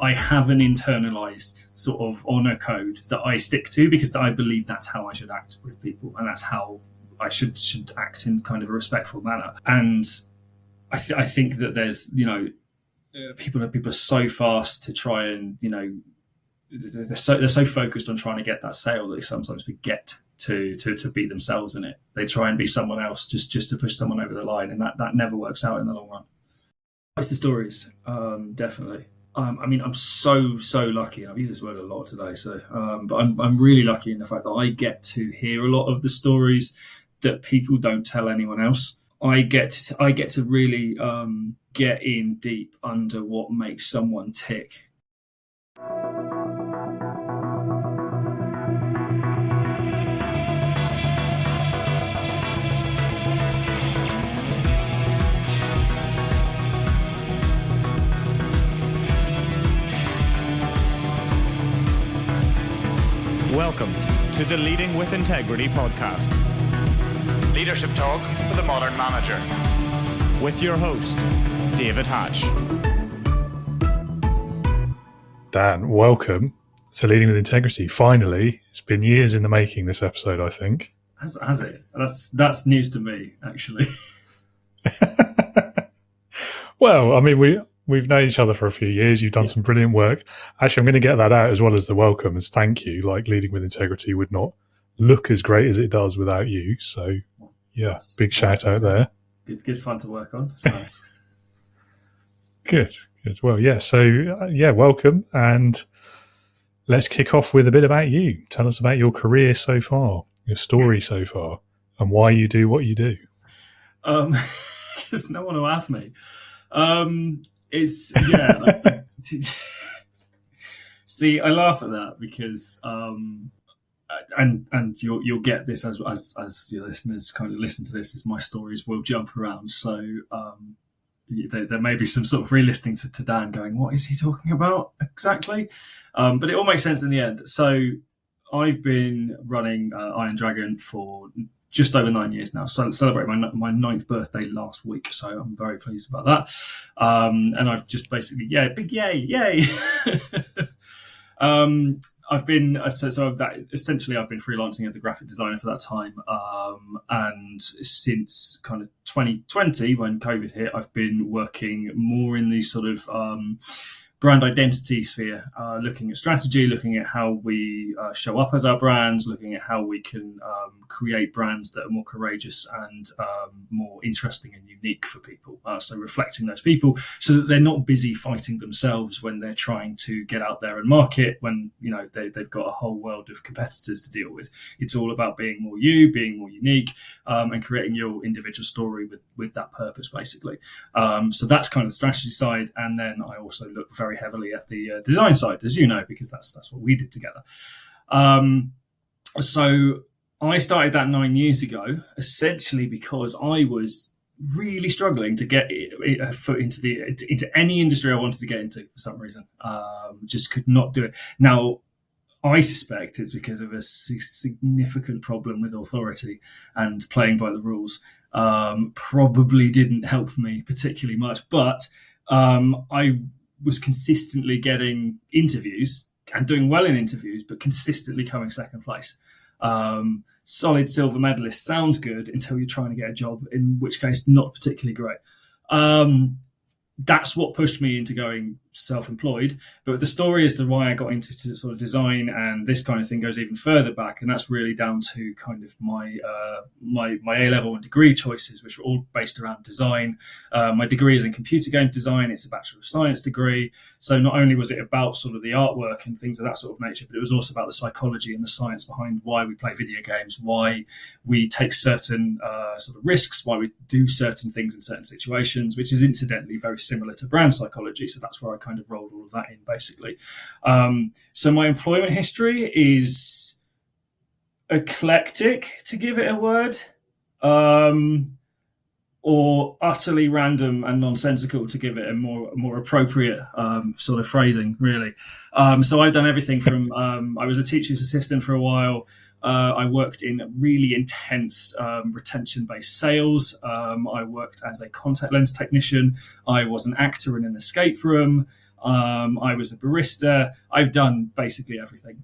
I have an internalized sort of honor code that I stick to, because I believe that's how I should act with people, and that's how I should act in kind of a respectful manner. And I think that there's, people are so fast to try and, they're so focused on trying to get that sale that they sometimes forget to be themselves in it. They try and be someone else just to push someone over the line, and that never works out in the long run. It's the stories, definitely. I'm so lucky, and I've used this word a lot today. So, but I'm really lucky in the fact that I get to hear a lot of the stories that people don't tell anyone else. I get to really get in deep under what makes someone tick. Welcome to the Leading with Integrity podcast. Leadership talk for the modern manager. With your host, David Hatch. Dan, welcome to Leading with Integrity. Finally, it's been years in the making, this episode, I think. Has it? That's news to me, actually. Well, I mean, we've known each other for a few years. You've done some brilliant work. Actually, I'm going to get that out as well as the welcome as thank you. Like, Leading with Integrity would not look as great as it does without you. So, yeah, big shout out there. Good fun to work on. So. Good. Well, yeah. So, welcome. And let's kick off with a bit about you. Tell us about your career so far, your story so far, and why you do what you do. Because no one will have me. See, I laugh at that because, and you'll get this as your listeners kind of listen to this, as my stories will jump around. So, there may be some sort of re-listening to Dan going, what is he talking about exactly? But it all makes sense in the end. So I've been running Iron Dragon for just over 9 years now. So I celebrated my 9th birthday last week. So I'm very pleased about that. And I've just basically, big yay. I've been essentially I've been freelancing as a graphic designer for that time. And since kind of 2020, when COVID hit, I've been working more in the sort of, brand identity sphere, looking at strategy, looking at how we show up as our brands, looking at how we can create brands that are more courageous and more interesting and unique for people. So reflecting those people so that they're not busy fighting themselves when they're trying to get out there and market, when they've got a whole world of competitors to deal with. It's all about being more you, being more unique, and creating your individual story with that purpose, basically. So that's kind of the strategy side. And then I also look very heavily at the design side, as you know, because that's what we did together. So I started that 9 years ago, essentially because I was really struggling to get a foot into any industry I wanted to get into for some reason. Just could not do it. Now, I suspect it's because of a significant problem with authority and playing by the rules. Probably didn't help me particularly much, but I was consistently getting interviews and doing well in interviews, but consistently coming second place. Solid silver medalist sounds good until you're trying to get a job, in which case not particularly great. That's what pushed me into going self-employed. But the story as to why I got into sort of design and this kind of thing goes even further back, and that's really down to kind of my A-level and degree choices, which were all based around design. My degree is in computer game design. It's a Bachelor of Science degree. So not only was it about sort of the artwork and things of that sort of nature, but it was also about the psychology and the science behind why we play video games, why we take certain sort of risks, why we do certain things in certain situations, which is incidentally very similar to brand psychology. So that's where I kind of rolled all of that in, basically. So my employment history is eclectic, to give it a word, or utterly random and nonsensical, to give it a more appropriate sort of phrasing, really. So I've done everything from I was a teacher's assistant for a while. I worked in really intense retention-based sales. I worked as a contact lens technician. I was an actor in an escape room. I was a barista. I've done basically everything.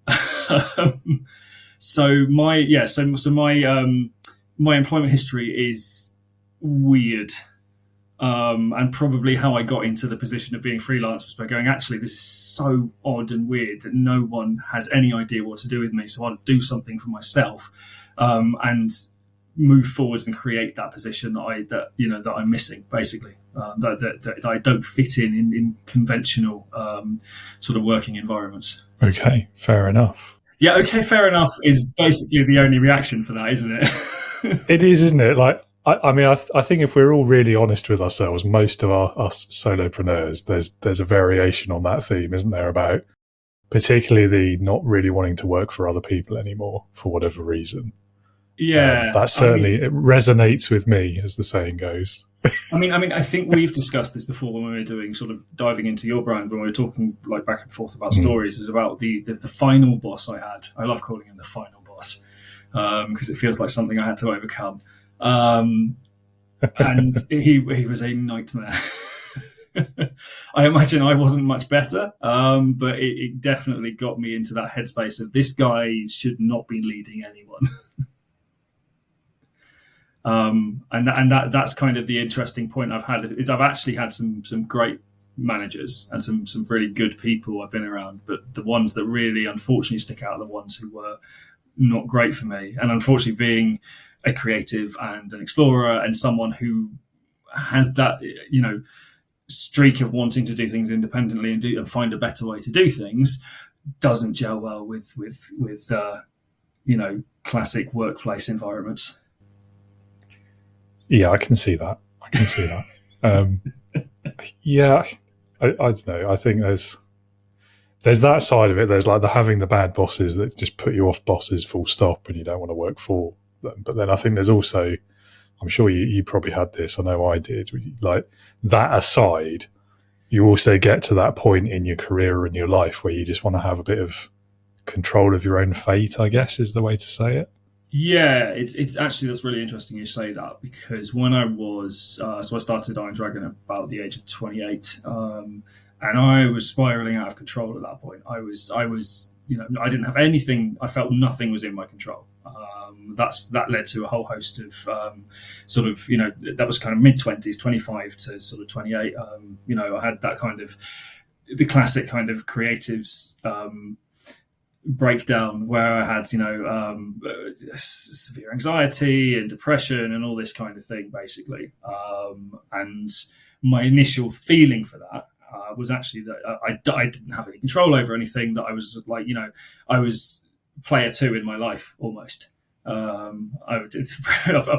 So my employment history is weird. And probably how I got into the position of being freelance was by going, actually, this is so odd and weird that no one has any idea what to do with me. So I'll do something for myself, and move forwards and create that position that I'm missing, basically, that I don't fit in conventional sort of working environments. Okay, fair enough. Yeah, okay, fair enough is basically the only reaction for that, isn't it? It is, isn't it? Like, I mean, I think if we're all really honest with ourselves, most of us solopreneurs, there's a variation on that theme, isn't there, about particularly the not really wanting to work for other people anymore for whatever reason. Yeah, that certainly it resonates with me, as the saying goes. I mean, I think we've discussed this before when we were doing sort of diving into your brand, when we were talking like back and forth about stories, is about the final boss I had. I love calling him the final boss because it feels like something I had to overcome. And he was a nightmare. I imagine I wasn't much better, but it definitely got me into that headspace of this guy should not be leading anyone. And that's kind of the interesting point I've had, is I've actually had some great managers and some really good people I've been around, but the ones that really unfortunately stick out are the ones who were not great for me. And unfortunately, being a creative and an explorer and someone who has that, streak of wanting to do things independently and find a better way to do things, doesn't gel well with classic workplace environments. Yeah, I can see that. Yeah, I don't know. I think there's that side of it. There's like having the bad bosses that just put you off bosses full stop and you don't want to work for them. But then I think there's also, I'm sure you probably had this, I know I did, like that aside, you also get to that point in your career or in your life where you just want to have a bit of control of your own fate, I guess is the way to say it. Yeah, it's actually, that's really interesting you say that, because when I was, I started Iron Dragon about the age of 28, and I was spiraling out of control at that point. I was, I didn't have anything. I felt nothing was in my control. That led to a whole host of that was kind of mid-20s, 25 to sort of 28. I had that kind of the classic kind of creatives breakdown where I had severe anxiety and depression and all this kind of thing, basically. And my initial feeling for that was actually that I didn't have any control over anything, that I was like, I was player two in my life almost. I'll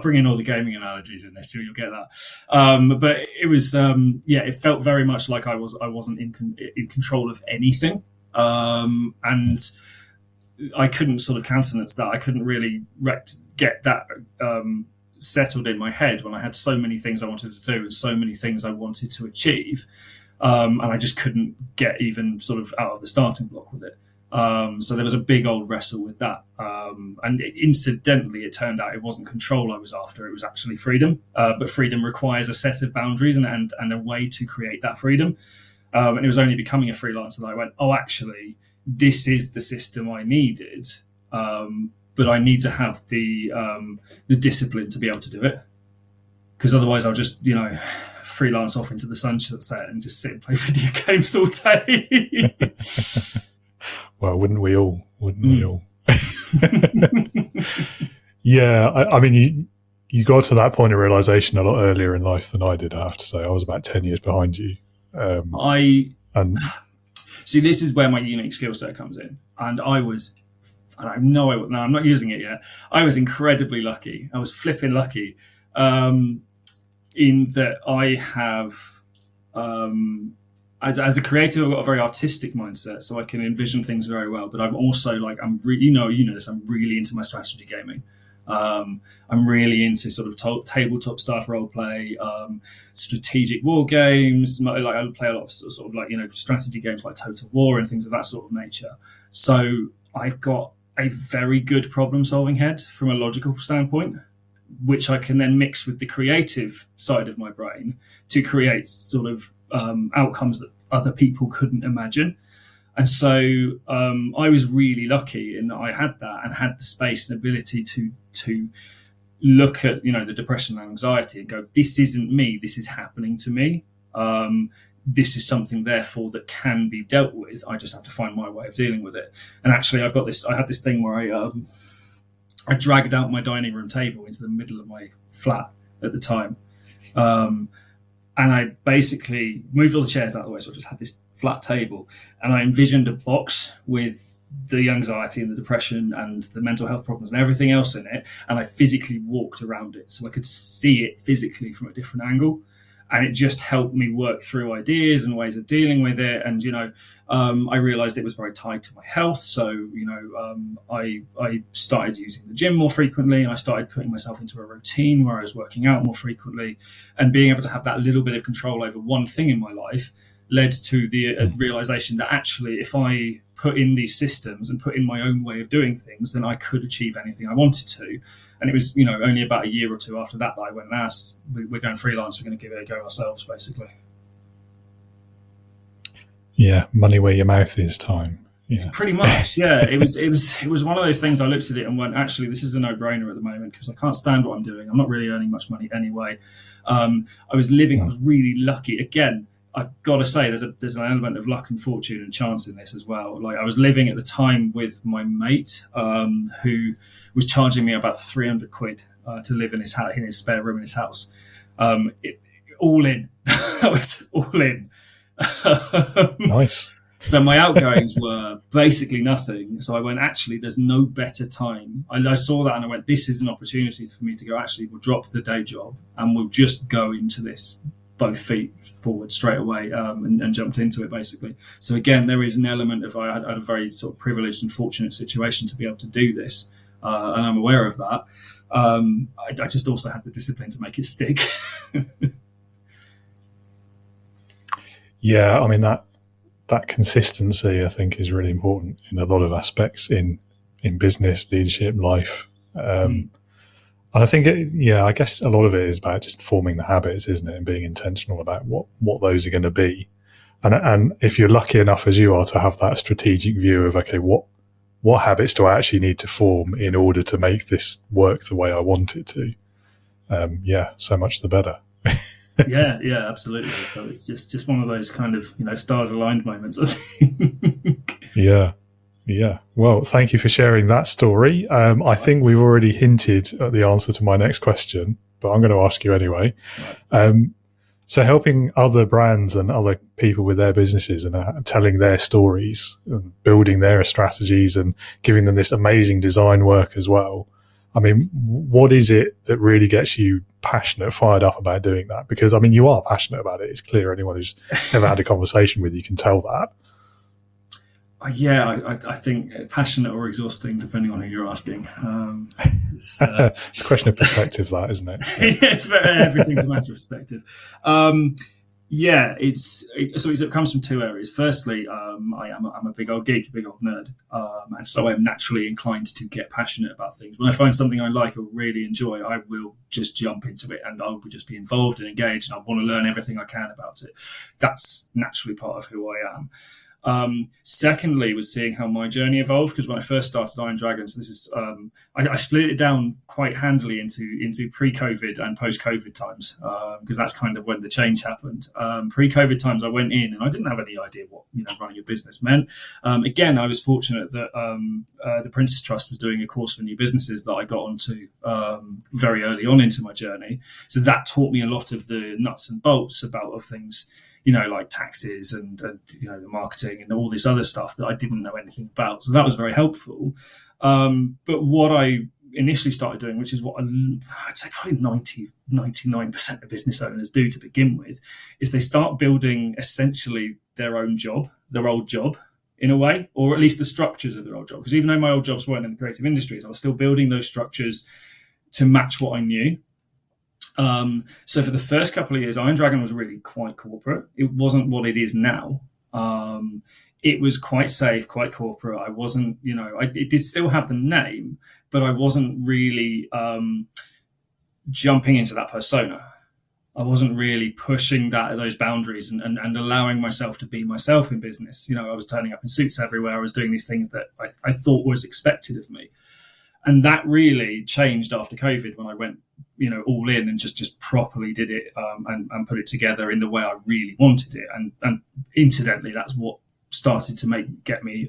bring in all the gaming analogies in this, so you'll get that. But it was, it felt very much like I wasn't in control of anything. And I couldn't sort of countenance that. I couldn't really get that settled in my head when I had so many things I wanted to do and so many things I wanted to achieve. And I just couldn't get even sort of out of the starting block with it. So there was a big old wrestle with that. And incidentally, it turned out it wasn't control I was after. It was actually freedom. But freedom requires a set of boundaries and a way to create that freedom. And it was only becoming a freelancer that I went, oh, actually, this is the system I needed. But I need to have the discipline to be able to do it. Because otherwise I'll just, freelance off into the sunset and just sit and play video games all day. Well, wouldn't we all? Yeah, I mean, you got to that point of realization a lot earlier in life than I did, I have to say. I was about 10 years behind you. See, this is where my unique skill set comes in. And I'm not using it yet. I was incredibly lucky. I was flipping lucky in that I have, as a creative, I've got a very artistic mindset, so I can envision things very well. But I'm also like, I'm really into my strategy gaming. I'm really into sort of tabletop stuff, role play, strategic war games. Like I play a lot of sort of strategy games like Total War and things of that sort of nature. So I've got a very good problem solving head from a logical standpoint, which I can then mix with the creative side of my brain to create sort of outcomes that other people couldn't imagine. And so I was really lucky in that I had that and had the space and ability to look at, the depression and anxiety and go, this isn't me, this is happening to me. This is something, therefore, that can be dealt with. I just have to find my way of dealing with it. And actually, I had this thing where I dragged out my dining room table into the middle of my flat at the time. And I basically moved all the chairs out of the way. So I just had this flat table, and I envisioned a box with the anxiety and the depression and the mental health problems and everything else in it. And I physically walked around it so I could see it physically from a different angle. And it just helped me work through ideas and ways of dealing with it. And, I realized it was very tied to my health. So, I started using the gym more frequently, and I started putting myself into a routine where I was working out more frequently, and being able to have that little bit of control over one thing in my life led to the realization that actually, if I put in these systems and put in my own way of doing things, then I could achieve anything I wanted to. And it was, only about a year or two after that I went and asked, we're going freelance, we're going to give it a go ourselves, basically. Yeah, money where your mouth is time. Yeah, pretty much. Yeah, it was one of those things. I looked at it and went, actually, this is a no-brainer at the moment because I can't stand what I'm doing. I'm not really earning much money anyway. I was really lucky. Again, I've got to say, there's an element of luck and fortune and chance in this as well. Like, I was living at the time with my mate, who was charging me about 300 quid to live in his house, in his spare room in his house. All in. That was all in. Nice. So my outgoings were basically nothing. So I went, actually, there's no better time. I saw that and I went, this is an opportunity for me to go, actually, we'll drop the day job and we'll just go into this both feet forward straight away, and jumped into it, basically. So again, there is an element of, I had a very sort of privileged and fortunate situation to be able to do this. And I'm aware of that. I just also had the discipline to make it stick. Yeah, I mean, that consistency, I think, is really important in a lot of aspects in business, leadership, life. And I think, I guess a lot of it is about just forming the habits, isn't it? And being intentional about what those are going to be. And if you're lucky enough as you are to have that strategic view of, okay, what habits do I actually need to form in order to make this work the way I want it to? So much the better. Yeah, absolutely. So it's just one of those kind of, stars aligned moments, I think. Yeah. Well, thank you for sharing that story. I think we've already hinted at the answer to my next question, but I'm going to ask you anyway. So helping other brands and other people with their businesses and telling their stories and building their strategies and giving them this amazing design work as well. I mean, what is it that really gets you passionate, fired up about doing that? Because, I mean, you are passionate about it. It's clear. Anyone who's ever had a conversation with you can tell that. Yeah, I think passionate or exhausting, depending on who you're asking. It's a question of perspective, that, isn't it? Yeah. Everything's a matter of perspective. It comes from two areas. Firstly, I'm a big old geek, a big old nerd, and so I'm naturally inclined to get passionate about things. When I find something I like or really enjoy, I will just jump into it and I will just be involved and engaged, and I want to learn everything I can about it. That's naturally part of who I am. Secondly, was seeing how my journey evolved, because when I first started Iron Dragons, this is I split it down quite handily into pre-COVID and post-COVID times, because that's kind of when the change happened. Pre-COVID times, I went in and I didn't have any idea what running a business meant. Again, I was fortunate that the Princess Trust was doing a course for new businesses that I got onto very early on into my journey. So that taught me a lot of the nuts and bolts of things. Like taxes and the marketing and all this other stuff that I didn't know anything about. So that was very helpful. But what I initially started doing, which is what I'd say probably 99% of business owners do to begin with, is they start building essentially their own job, their old job in a way, or at least the structures of their old job. Because even though my old jobs weren't in the creative industries, I was still building those structures to match what I knew. So for the first couple of years, Iron Dragon was really quite corporate. It wasn't what it is now. It was quite safe, quite corporate. I wasn't, it did still have the name, but I wasn't really jumping into that persona. I wasn't really pushing those boundaries and allowing myself to be myself in business. I was turning up in suits everywhere. I was doing these things that I thought was expected of me. And that really changed after COVID, when I went, all in and just properly did it and put it together in the way I really wanted it. And incidentally, that's what started to get me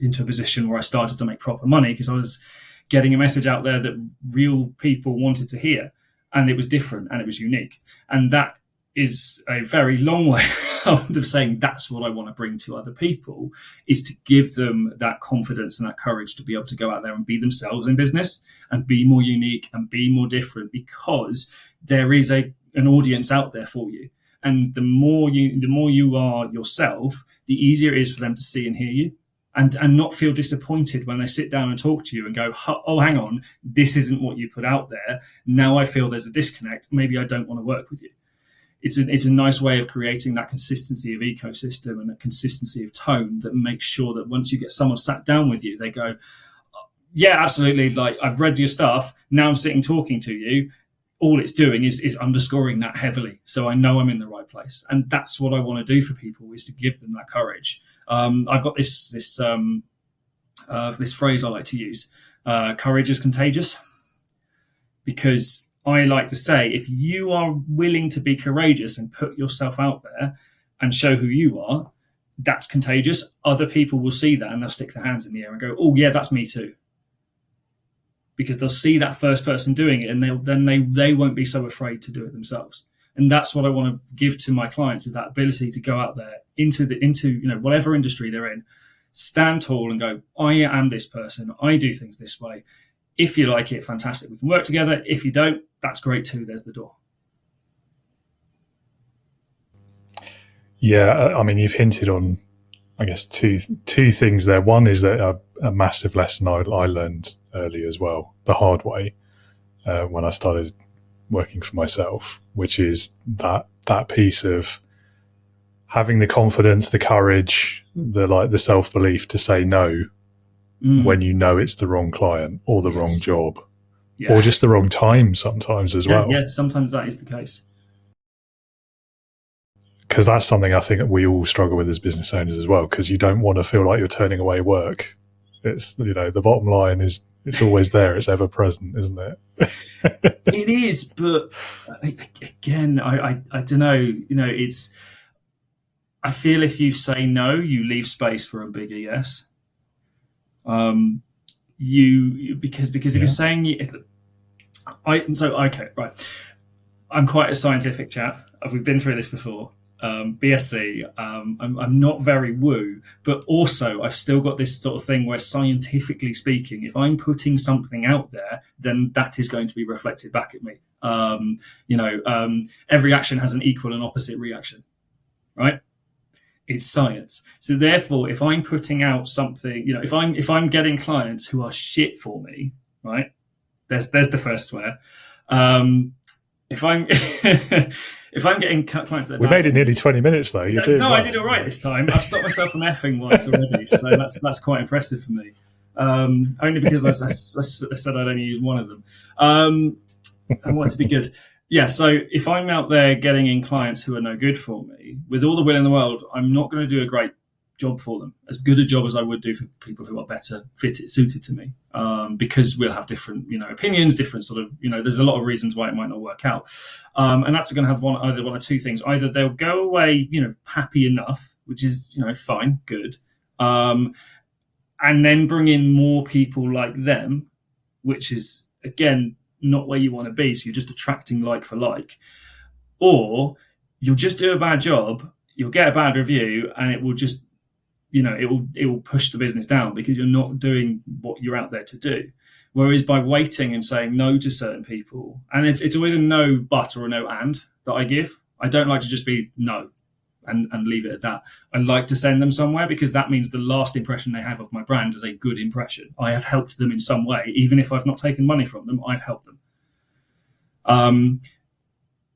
into a position where I started to make proper money, because I was getting a message out there that real people wanted to hear, and it was different and it was unique. And that is a very long way of saying that's what I want to bring to other people, is to give them that confidence and that courage to be able to go out there and be themselves in business and be more unique and be more different, because there is an audience out there for you. And the more you are yourself, the easier it is for them to see and hear you, and not feel disappointed when they sit down and talk to you and go, oh, hang on, this isn't what you put out there. Now I feel there's a disconnect. Maybe I don't want to work with you. It's a nice way of creating that consistency of ecosystem and a consistency of tone that makes sure that once you get someone sat down with you, they go, yeah, absolutely. Like, I've read your stuff. Now I'm sitting talking to you. All it's doing is underscoring that heavily. So I know I'm in the right place. And that's what I want to do for people, is to give them that courage. I've got this phrase I like to use, courage is contagious, because I like to say, if you are willing to be courageous and put yourself out there and show who you are, that's contagious. Other people will see that and they'll stick their hands in the air and go, oh yeah, that's me too. Because they'll see that first person doing it, and they won't be so afraid to do it themselves. And that's what I want to give to my clients, is that ability to go out there into whatever industry they're in, stand tall and go, I am this person. I do things this way. If you like it, fantastic. We can work together. If you don't, that's great too. There's the door. Yeah, I mean, you've hinted on, I guess, two things there. One is that a massive lesson I learned early as well, the hard way, when I started working for myself, which is that piece of having the confidence, the courage, the self-belief to say no when you know it's the wrong client or the wrong job, or just the wrong time sometimes as well. Yeah, sometimes that is the case. Because that's something I think we all struggle with as business owners as well, because you don't want to feel like you're turning away work. It's, the bottom line is, it's always there. It's ever present, isn't it? It is, but again, I don't know. I feel if you say no, you leave space for a bigger yes. Because if you're saying okay, right. I'm quite a scientific chap. We've been through this before. BSc. I'm not very woo, but also I've still got this sort of thing where, scientifically speaking, if I'm putting something out there, then that is going to be reflected back at me. Every action has an equal and opposite reaction, right? It's science. So therefore, if I'm putting out something, if I'm getting clients who are shit for me, right? There's the first swear. If I'm if I'm getting clients that we made it nearly 20 minutes though. You're doing well. I did all right this time. I've stopped myself from effing once already, so that's quite impressive for me. Only because I said I'd only use one of them. I want it to be good. Yeah, so if I'm out there getting in clients who are no good for me, with all the will in the world, I'm not going to do a great job for them, as good a job as I would do for people who are better suited to me, because we'll have different, opinions, different sort of, there's a lot of reasons why it might not work out. And that's going to have either one or two things. Either they'll go away, happy enough, which is, fine, good. And then bring in more people like them, which is, again, not where you want to be. So you're just attracting like for like, or you'll just do a bad job. You'll get a bad review, and it will just, it will push the business down because you're not doing what you're out there to do. Whereas by waiting and saying no to certain people, and it's always a no but or a no and that I give. I don't like to just be no and leave it at that. I like to send them somewhere, because that means the last impression they have of my brand is a good impression. I have helped them in some way, even if I've not taken money from them. I've helped them.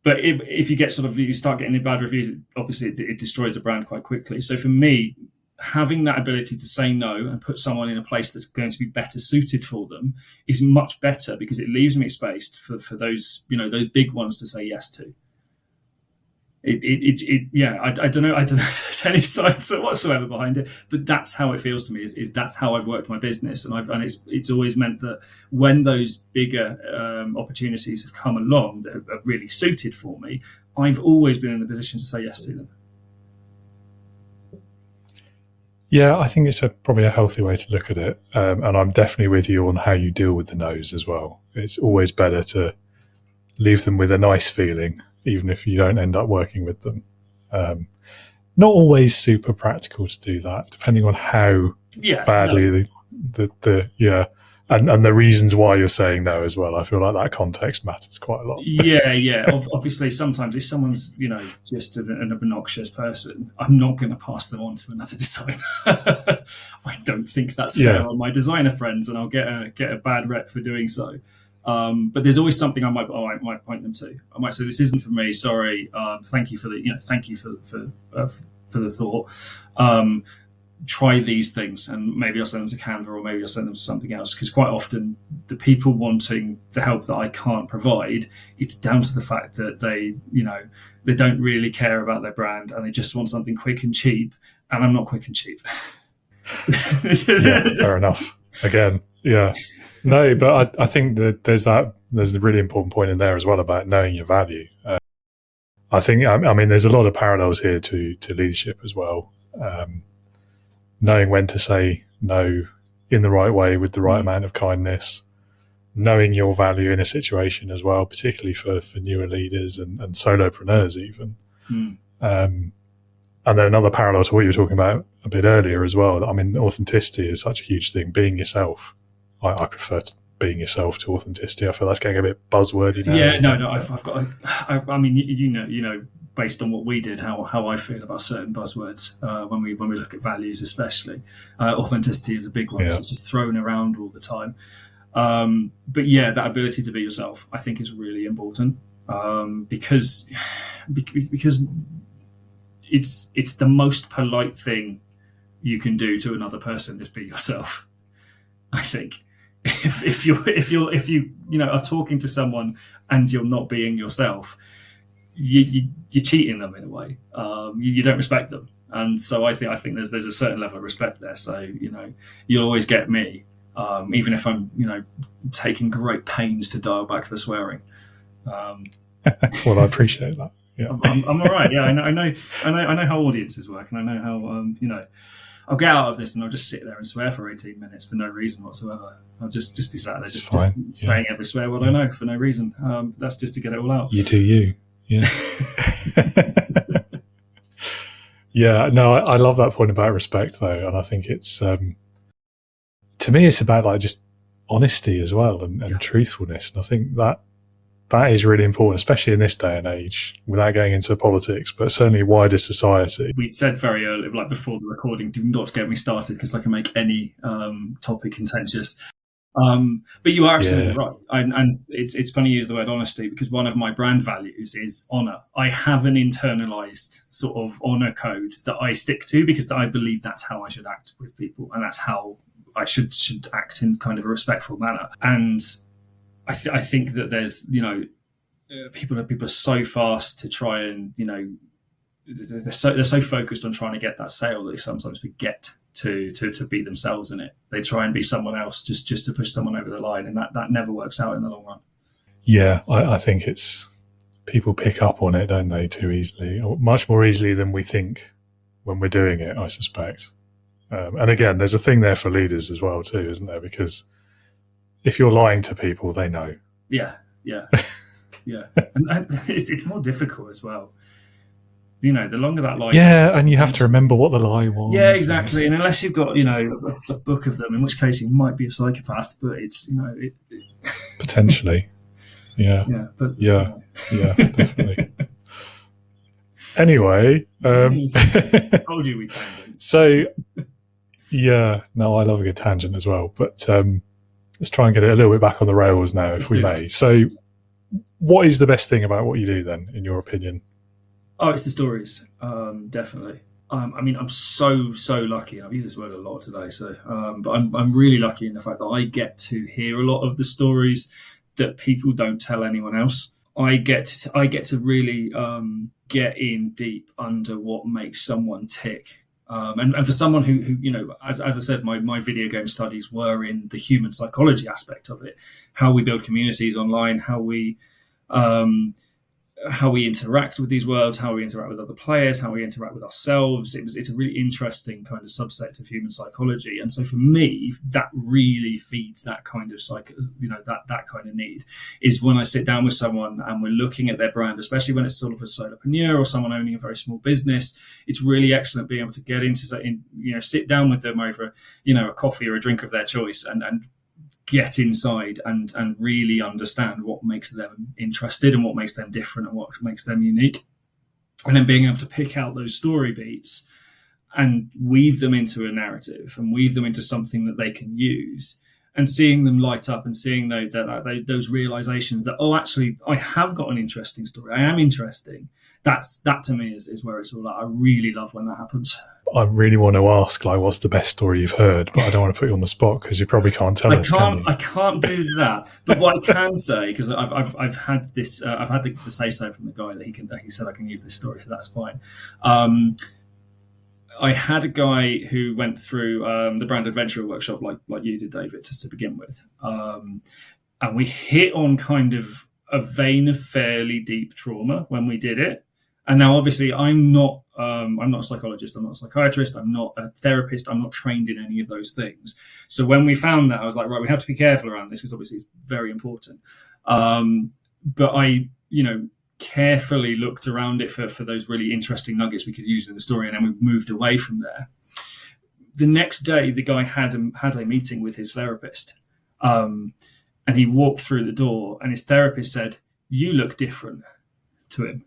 But if you get you start getting the bad reviews, obviously it destroys the brand quite quickly. So for me, having that ability to say no and put someone in a place that's going to be better suited for them is much better, because it leaves me space for those, those big ones to say yes to. I don't know if there's any science whatsoever behind it, but that's how it feels to me. Is that's how I've worked my business, and it's always meant that when those bigger opportunities have come along that are really suited for me, I've always been in the position to say yes to them. Yeah, I think it's probably a healthy way to look at it, and I'm definitely with you on how you deal with the no's as well. It's always better to leave them with a nice feeling, even if you don't end up working with them. Not always super practical to do that, depending on how badly and the reasons why you're saying no as well. I feel like that context matters quite a lot. Yeah. Obviously, sometimes if someone's just an obnoxious person, I'm not going to pass them on to another designer. I don't think that's fair on my designer friends, and I'll get a bad rep for doing so. But there's always something I might point them to. I might say, "This isn't for me. Sorry. Thank you for the thought. Try these things," and maybe I'll send them to Canva, or maybe I'll send them to something else. Because quite often, the people wanting the help that I can't provide, it's down to the fact that they don't really care about their brand, and they just want something quick and cheap. And I'm not quick and cheap. Fair enough. Again, yeah. No, but I think that there's the really important point in there as well about knowing your value. I think, I mean, there's a lot of parallels here to leadership as well. Knowing when to say no in the right way with the right amount of kindness, knowing your value in a situation as well, particularly for newer leaders and solopreneurs even. And then another parallel to what you were talking about a bit earlier as well. I mean, authenticity is such a huge thing. Being yourself. I prefer being yourself to authenticity. I feel that's getting a bit buzzwordy now. Yeah, no. I've got. I mean, you know, based on what we did, how I feel about certain buzzwords when we look at values, especially authenticity is a big one. Yeah. It's just thrown around all the time. But yeah, that ability to be yourself, I think, is really important because it's the most polite thing you can do to another person is be yourself. I think if you are talking to someone and you're not being yourself, you're cheating them in a way. You don't respect them, and so I think there's a certain level of respect there. So you'll always get me, even if I'm taking great pains to dial back the swearing. Well, I appreciate that. Yeah, I'm all right. Yeah, I know how audiences work, and I know how I'll get out of this and I'll just sit there and swear for 18 minutes for no reason whatsoever. I'll just be sat there just saying every swear word I know for no reason. That's just to get it all out. You do you. Yeah. Yeah, no, I love that point about respect though. And I think it's, to me, it's about like just honesty as well and truthfulness. And I think that is really important, especially in this day and age, without going into politics, but certainly wider society. We said very early, like before the recording, do not get me started because I can make any topic contentious. But you are absolutely right. And it's funny you use the word honesty because one of my brand values is honor. I have an internalized sort of honor code that I stick to because I believe that's how I should act with people and that's how I should act in kind of a respectful manner. And I think that there's, people are so fast to try and, they're so focused on trying to get that sale that they sometimes forget to be themselves in it. They try and be someone else just to push someone over the line, and that never works out in the long run. Yeah, I think it's people pick up on it, don't they, too easily, or much more easily than we think when we're doing it, I suspect. And again, there's a thing there for leaders as well too, isn't there? Because if you're lying to people, they know. Yeah. And it's more difficult as well. The longer that lie. Yeah, and you have to remember what the lie was. Yeah, exactly. And unless you've got, a book of them, in which case you might be a psychopath, but it's, potentially. Yeah. Yeah, but yeah, definitely. Anyway, told you we tangent. So, yeah, no, I love a good tangent as well. But let's try and get it a little bit back on the rails now, if we may. So, what is the best thing about what you do then, in your opinion? Oh, it's the stories, definitely. I mean, I'm so lucky, and I've used this word a lot today. So, but I'm really lucky in the fact that I get to hear a lot of the stories that people don't tell anyone else. I get to really get in deep under what makes someone tick. And for someone who as I said, my video game studies were in the human psychology aspect of it, how we build communities online, how we interact with these worlds, how we interact with other players, how we interact with ourselves. It's a really interesting kind of subset of human psychology. And so for me, that really feeds that kind of that kind of need, is when I sit down with someone and we're looking at their brand, especially when it's sort of a solopreneur or someone owning a very small business. It's really excellent being able to get into, sit down with them over, a coffee or a drink of their choice and get inside and really understand what makes them interested and what makes them different and what makes them unique. And then being able to pick out those story beats and weave them into a narrative and weave them into something that they can use, and seeing them light up and seeing those realizations that, oh, actually, I have got an interesting story. I am interesting. That to me is where it's all at. I really love when that happens. I really want to ask, what's the best story you've heard? But I don't want to put you on the spot because you probably can't tell us. I can't do that. But what I can say, because I've had this, I've had the say so from the guy that he said I can use this story, so that's fine. I had a guy who went through the brand adventure workshop like you did, David, just to begin with, and we hit on kind of a vein of fairly deep trauma when we did it. And now, obviously, I'm not a psychologist, I'm not a psychiatrist, I'm not a therapist, I'm not trained in any of those things. So when we found that, I was like, right, we have to be careful around this because obviously it's very important. But I, carefully looked around it for those really interesting nuggets we could use in the story, and then we moved away from there. The next day, the guy had a meeting with his therapist, and he walked through the door, and his therapist said, "You look different," to him.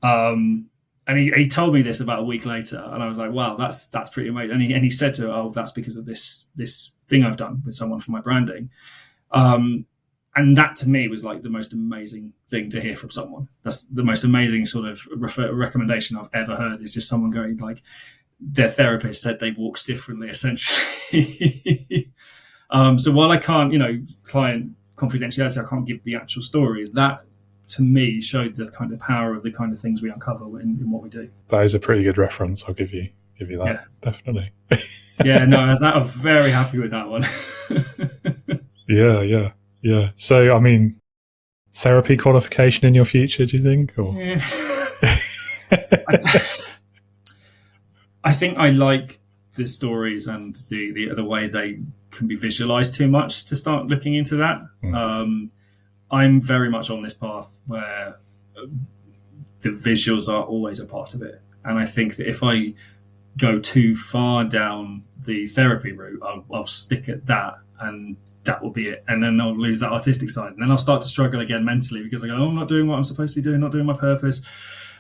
And he told me this about a week later, and I was like, wow, that's pretty amazing. And he said to her, oh, that's because of this thing I've done with someone for my branding. And that to me was like the most amazing thing to hear from someone. That's the most amazing sort of recommendation I've ever heard, is just someone going like, their therapist said they walked differently, essentially. So while I can't, client confidentiality, I can't give the actual stories, that to me showed the kind of power of the kind of things we uncover in what we do. That is a pretty good reference. I'll give you that. Yeah. Definitely. Yeah, no, I'm very happy with that one. Yeah. So, I mean, therapy qualification in your future, do you think? Or? Yeah. I think I like the stories and the way they can be visualized too much to start looking into that. I'm very much on this path where the visuals are always a part of it. And I think that if I go too far down the therapy route, I'll stick at that and that will be it. And then I'll lose that artistic side. And then I'll start to struggle again mentally because I go, oh, I'm not doing what I'm supposed to be doing, not doing my purpose.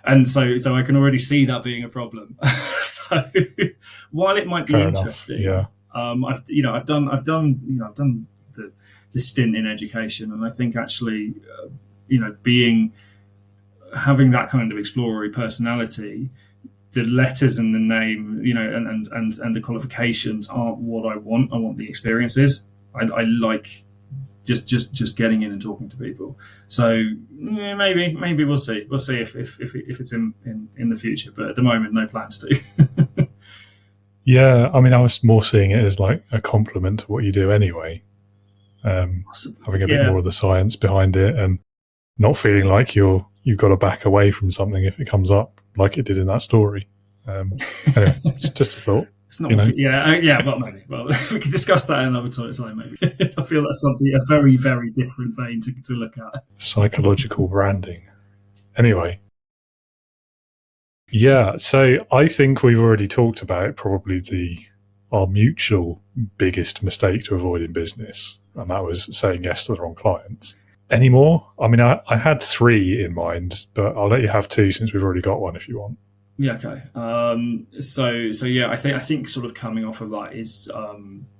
And so I can already see that being a problem. So while it might be Fair interesting, enough. Yeah. I've done the stint in education, and I think actually, having that kind of exploratory personality, the letters and the name, and the qualifications aren't what I want. I want the experiences. I like just getting in and talking to people. So maybe we'll see. We'll see if it's in the future. But at the moment, no plans to. Yeah, I mean, I was more seeing it as like a compliment to what you do anyway. Having a bit more of the science behind it and not feeling like you've got to back away from something if it comes up like it did in that story. Anyway, it's just a thought. It's not, well, maybe. Well, we can discuss that another time, maybe. I feel that's something, a very, very different vein to look at. Psychological branding. Anyway. Yeah, so I think we've already talked about probably our mutual biggest mistake to avoid in business, and that was saying yes to the wrong clients. Any more? I mean, I had 3 in mind, but I'll let you have 2 since we've already got one if you want. Yeah, okay. So yeah, I think sort of coming off of that is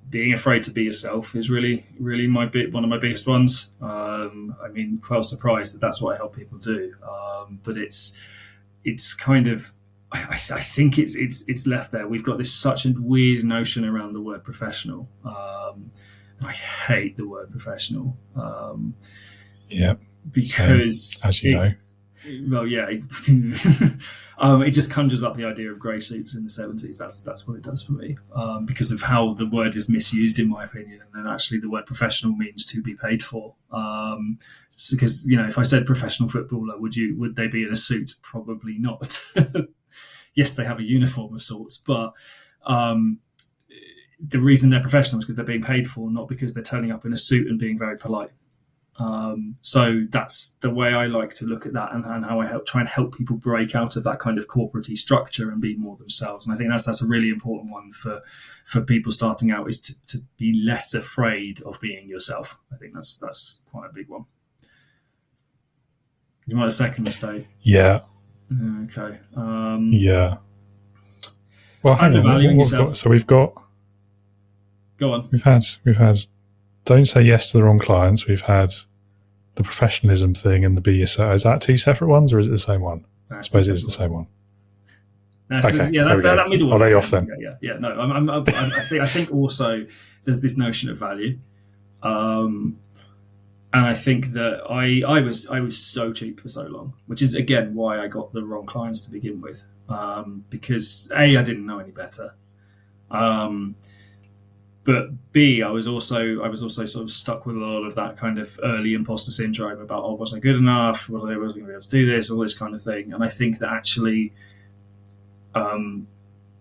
being afraid to be yourself is really, really one of my biggest ones. I mean, quite surprised that that's what I help people do. But it's kind of, I think it's left there. We've got this such a weird notion around the word professional. I hate the word professional. Yeah. because same, as you know. Well, yeah, it just conjures up the idea of grey suits in the 70s. That's what it does for me, because of how the word is misused, in my opinion. And then actually the word professional means to be paid for. Because, if I said professional footballer, would they be in a suit? Probably not. Yes, they have a uniform of sorts, but the reason they're professional is because they're being paid for, not because they're turning up in a suit and being very polite. So that's the way I like to look at that, and how I try and help people break out of that kind of corporate-y structure and be more themselves. And I think that's a really important one for people starting out, is to be less afraid of being yourself. I think that's quite a big one. You want a second mistake? Yeah. Okay. Yeah. Well, hang on. So we've got. Go on. We've had. Don't say yes to the wrong clients. We've had the professionalism thing and the be yourself. Is that two separate ones, or is it the same one? I suppose it is the same one. That's okay, that middle one. Are they off then? Yeah. No, I think also there's this notion of value, and I think that I was so cheap for so long, which is again why I got the wrong clients to begin with, because I didn't know any better. But B, I was also sort of stuck with a lot of that kind of early imposter syndrome about, was I good enough? Was I going to be able to do this? All this kind of thing. And I think that actually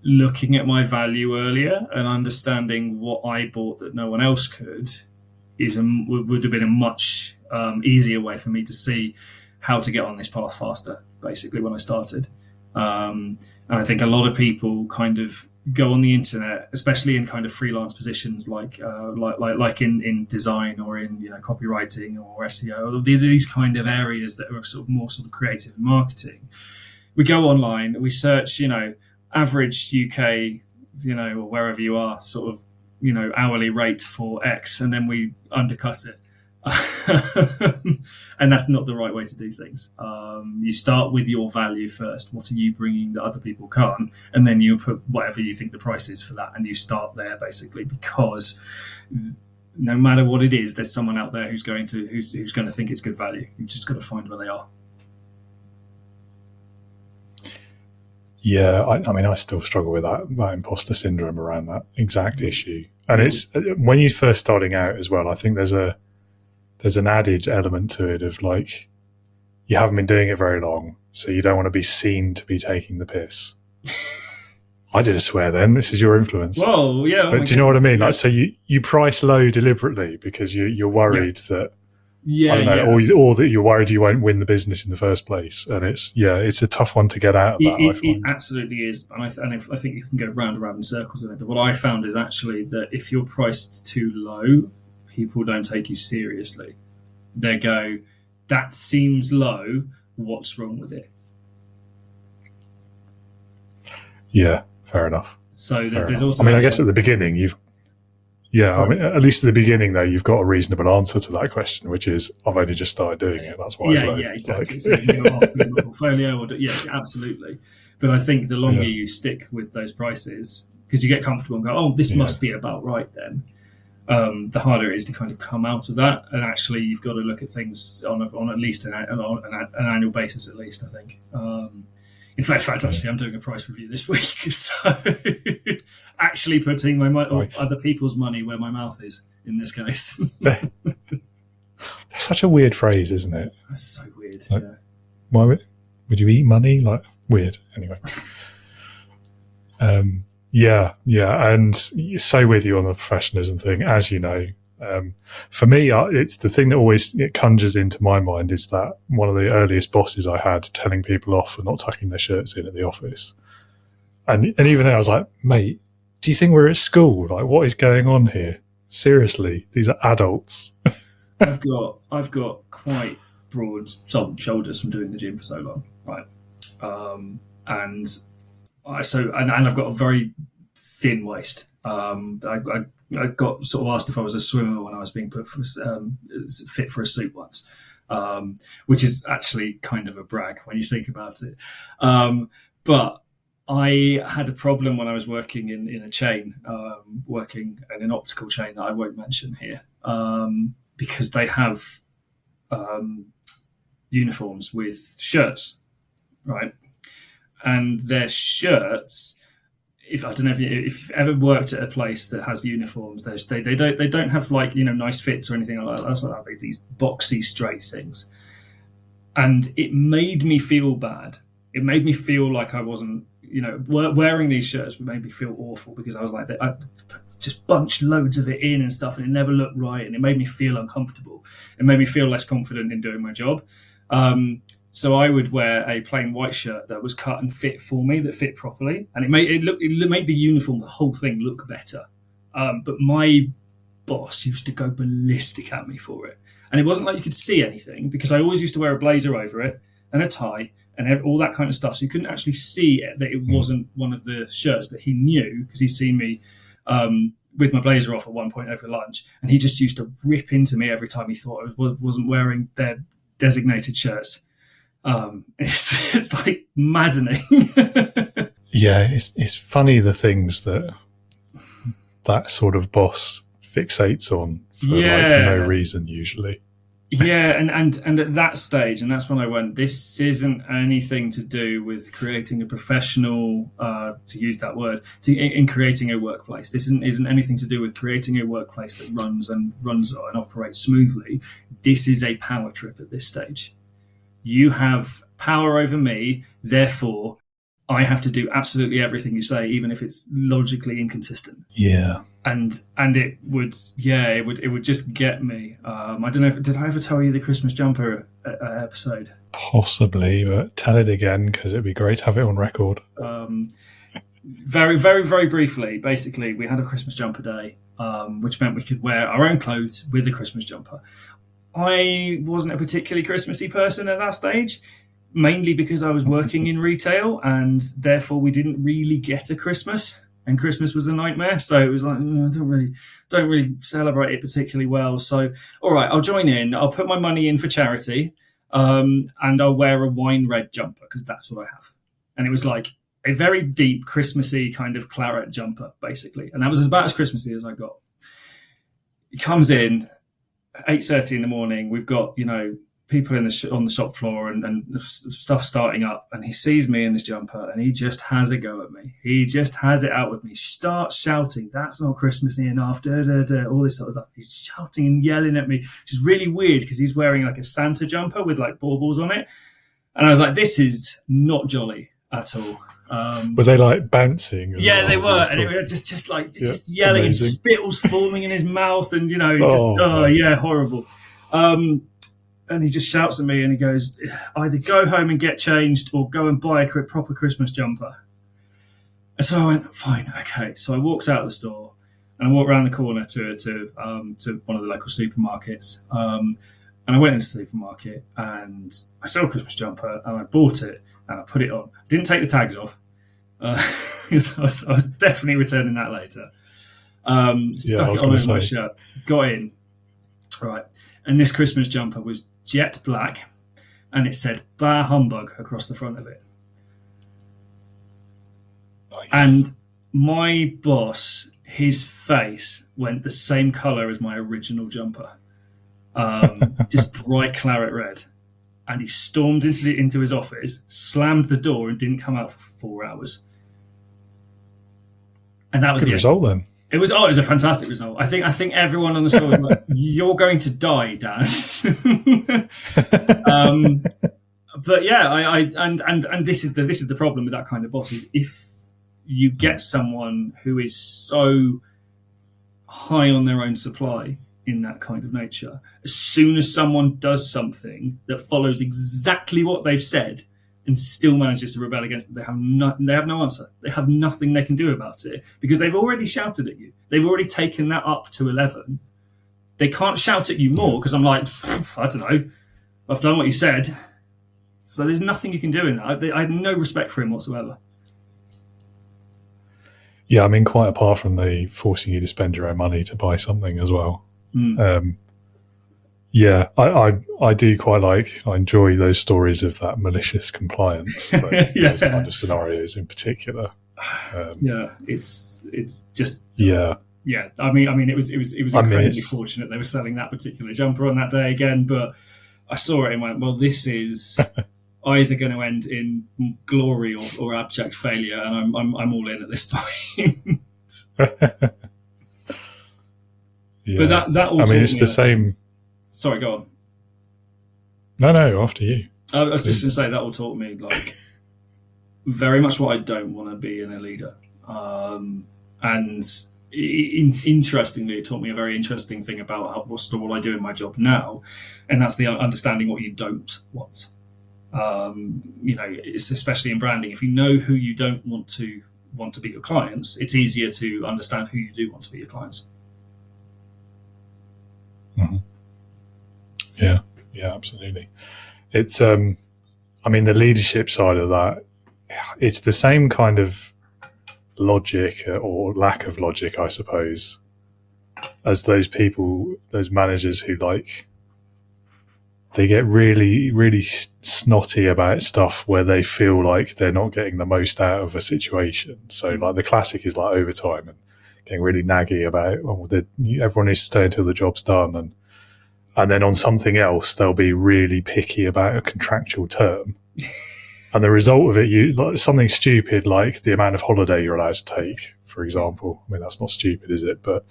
looking at my value earlier and understanding what I bought that no one else could would have been a much easier way for me to see how to get on this path faster, basically, when I started. And I think a lot of people kind of go on the internet, especially in kind of freelance positions like in design or in copywriting or SEO, these kind of areas that are sort of more sort of creative and marketing. We go online, we search, average UK, or wherever you are, sort of, hourly rate for X, and then we undercut it. And that's not the right way to do things. You start with your value first. What are you bringing that other people can't? And then you put whatever you think the price is for that, and you start there, basically, because no matter what it is, there's someone out there who's going to think it's good value. You've just got to find where they are. Yeah, I still struggle with that imposter syndrome around that exact issue. And it's when you're first starting out as well, I think there's an added element to it of like, you haven't been doing it very long, so you don't want to be seen to be taking the piss. I did a swear then. This is your influence. Whoa, yeah. But do you know what I mean? Like, so you price low deliberately because you're worried that, or that you're worried you won't win the business in the first place. And it's a tough one to get out of that, I find. It absolutely is. And I think you can go round and round in circles in it. But what I found is actually that if you're priced too low, people don't take you seriously. They go, that seems low, what's wrong with it? Yeah, fair enough. So there's also... I guess at the beginning, at least at the beginning, though, you've got a reasonable answer to that question, which is, I've only just started doing it, that's why it's low. Yeah, exactly. So you're half in the portfolio, absolutely. But I think the longer you stick with those prices, because you get comfortable and go, this must be about right then, the harder it is to kind of come out of that. And actually, you've got to look at things on at least an annual basis, at least, I think. In fact, actually, I'm doing a price review this week, so actually putting other people's money where my mouth is in this case. That's such a weird phrase, isn't it? That's so weird. Like, why would you eat money? Like, weird. Anyway. And so with you on the professionalism thing, as you know. For me, it's the thing that it conjures into my mind is that one of the earliest bosses I had telling people off for not tucking their shirts in at the office. And even then I was like, mate, do you think we're at school? Like, what is going on here? Seriously, these are adults. I've got quite broad shoulders from doing the gym for so long, right? And I've got a very thin waist. I got sort of asked if I was a swimmer when I was being put for fit for a suit once, which is actually kind of a brag when you think about it. But I had a problem when I was working in a chain, working in an optical chain that I won't mention here, because they have uniforms with shirts, right? And their shirts, if I don't know if you've ever worked at a place that has uniforms, they don't have like, you know, nice fits or anything like that. That's like these boxy straight things, and it made me feel bad. It made me feel like I wasn't, you know, wearing these shirts made me feel awful, because I was like, I just bunched loads of it in and stuff, and it never looked right, and it made me feel uncomfortable. It made me feel less confident in doing my job. So I would wear a plain white shirt that was cut and fit for me, that fit properly, and it made the uniform, the whole thing, look better. But my boss used to go ballistic at me for it, and it wasn't like you could see anything, because I always used to wear a blazer over it and a tie and all that kind of stuff, so you couldn't actually see that it wasn't one of the shirts. But he knew, because he'd seen me with my blazer off at one point over lunch, and he just used to rip into me every time he thought I wasn't wearing their designated shirts. It's like maddening. Yeah, it's funny the things that sort of boss fixates on for like no reason usually. Yeah, and at that stage, and that's when I went, this isn't anything to do with creating a professional, to use that word, in creating a workplace. This isn't anything to do with creating a workplace that runs and operates smoothly. This is a power trip at this stage. You have power over me, therefore I have to do absolutely everything you say, even if it's logically inconsistent. Yeah. And it would just get me. I don't know, did I ever tell you the Christmas jumper episode? Possibly, but tell it again, because it'd be great to have it on record. Very, very, very briefly, basically, we had a Christmas jumper day, which meant we could wear our own clothes with a Christmas jumper. I wasn't a particularly Christmassy person at that stage, mainly because I was working in retail, and therefore we didn't really get a Christmas, and Christmas was a nightmare. So it was like, I don't really celebrate it particularly well. So, all right, I'll join in. I'll put my money in for charity, and I'll wear a wine red jumper, because that's what I have. And it was like a very deep Christmassy kind of claret jumper, basically. And that was about as Christmassy as I got. It comes in 8:30 in the morning. We've got, you know, people on the shop floor and stuff starting up, and he sees me in this jumper, and he just has a go at me. He just has it out with me. Starts shouting, "That's not Christmassy enough," all this sort of stuff. He's shouting and yelling at me, which is really weird, because he's wearing like a Santa jumper with like baubles on it, and I was like, this is not jolly at all. Were they like bouncing? Yeah, they were, and it was just yelling, amazing. And spittles forming in his mouth, and you know, yeah, horrible. And he just shouts at me, and he goes, "Either go home and get changed, or go and buy a proper Christmas jumper." And so I went, "Fine, okay." So I walked out of the store, and I walked around the corner to one of the local supermarkets. And I went into the supermarket, and I saw a Christmas jumper, and I bought it, and I put it on. Didn't take the tags off. So I was definitely returning that later. Stuck it on over my shirt, got in. Right. And this Christmas jumper was jet black, and it said "Bah Humbug" across the front of it. Nice. And my boss, his face went the same colour as my original jumper. Just bright claret red. And he stormed into his office, slammed the door, and didn't come out for 4 hours. And that was good result then. It was a fantastic result. I think everyone on the store was like, "You're going to die, Dan." But yeah, and this is the problem with that kind of boss, is if you get someone who is so high on their own supply in that kind of nature, as soon as someone does something that follows exactly what they've said and still manages to rebel against it, they have no answer. They have nothing they can do about it, because they've already shouted at you. They've already taken that up to 11. They can't shout at you more, because I'm like, I don't know, I've done what you said. So there's nothing you can do in that. I have no respect for him whatsoever. Yeah, I mean, quite apart from the forcing you to spend your own money to buy something as well. Yeah, I do quite I enjoy those stories of that malicious compliance, those kind of scenarios in particular. Yeah, it's just yeah. I mean, it was incredibly fortunate they were selling that particular jumper on that day again, but I saw it and went, well, this is either going to end in glory or abject failure, and I'm all in at this point. Yeah. But that all, I mean, it's the same. Sorry, go on. No, after you. I was just going to say that will taught me like very much what I don't want to be in a leader, and interestingly, it taught me a very interesting thing about what I do in my job now, and that's the understanding what you don't want. It's especially in branding. If you know who you don't want to be your clients, it's easier to understand who you do want to be your clients. Mm-hmm. Yeah, absolutely. It's, I mean, the leadership side of that, it's the same kind of logic or lack of logic, I suppose, as those people, those managers who like, they get really, really snotty about stuff where they feel like they're not getting the most out of a situation. So like the classic is like overtime and getting really naggy about, everyone needs to stay until the job's done. And then on something else, they'll be really picky about a contractual term. And the result of it, like something stupid like the amount of holiday you're allowed to take, for example. I mean, that's not stupid, is it? But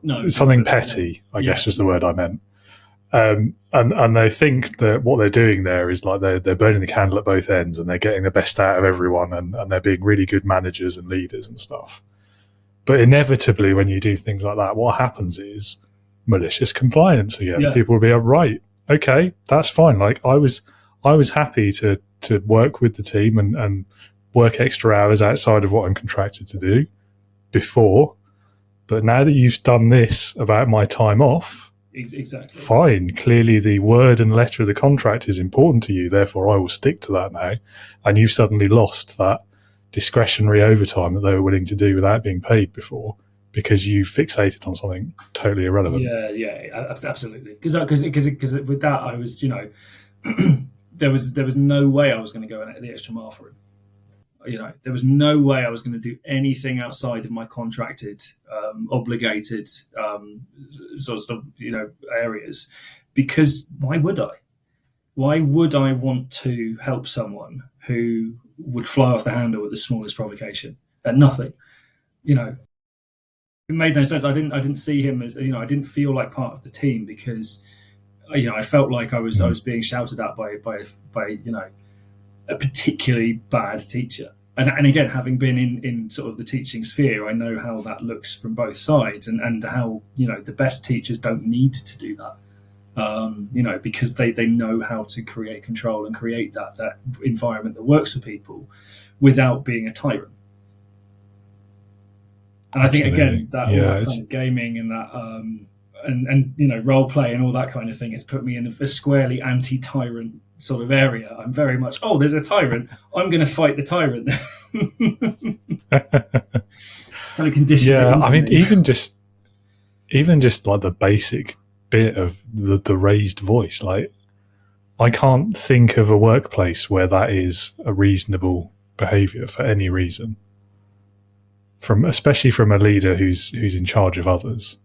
no, something petty, I guess was the word I meant. And they think that what they're doing there is like they're burning the candle at both ends, and they're getting the best out of everyone, and they're being really good managers and leaders and stuff. But inevitably, when you do things like that, what happens is malicious compliance again. Yeah. People will be like, right, okay, that's fine. Like I was happy to work with the team and work extra hours outside of what I'm contracted to do before, but now that you've done this about my time off, exactly, fine. Clearly, the word and letter of the contract is important to you. Therefore, I will stick to that now. And you've suddenly lost that discretionary overtime that they were willing to do without being paid before, because you fixated on something totally irrelevant. Yeah, absolutely. Because with that, I was, there was no way I was going to go the extra mile for him. There was no way I was going to do anything outside of my contracted, obligated sort of areas, because why would I? Why would I want to help someone who would fly off the handle with the smallest provocation at nothing? It made no sense. I didn't see him as, I didn't feel like part of the team, because I felt like I was being shouted at by a particularly bad teacher. And again, having been in sort of the teaching sphere, I know how that looks from both sides, and how the best teachers don't need to do that, because they know how to create control and create that environment that works for people without being a tyrant. And I think again that kind of gaming and that and role play and all that kind of thing has put me in a squarely anti-tyrant sort of area. I'm very much, there's a tyrant, I'm going to fight the tyrant. It's kind of conditioned. Yeah, I mean, even just like the basic bit of the raised voice, like I can't think of a workplace where that is a reasonable behaviour for any reason. Especially from a leader who's in charge of others.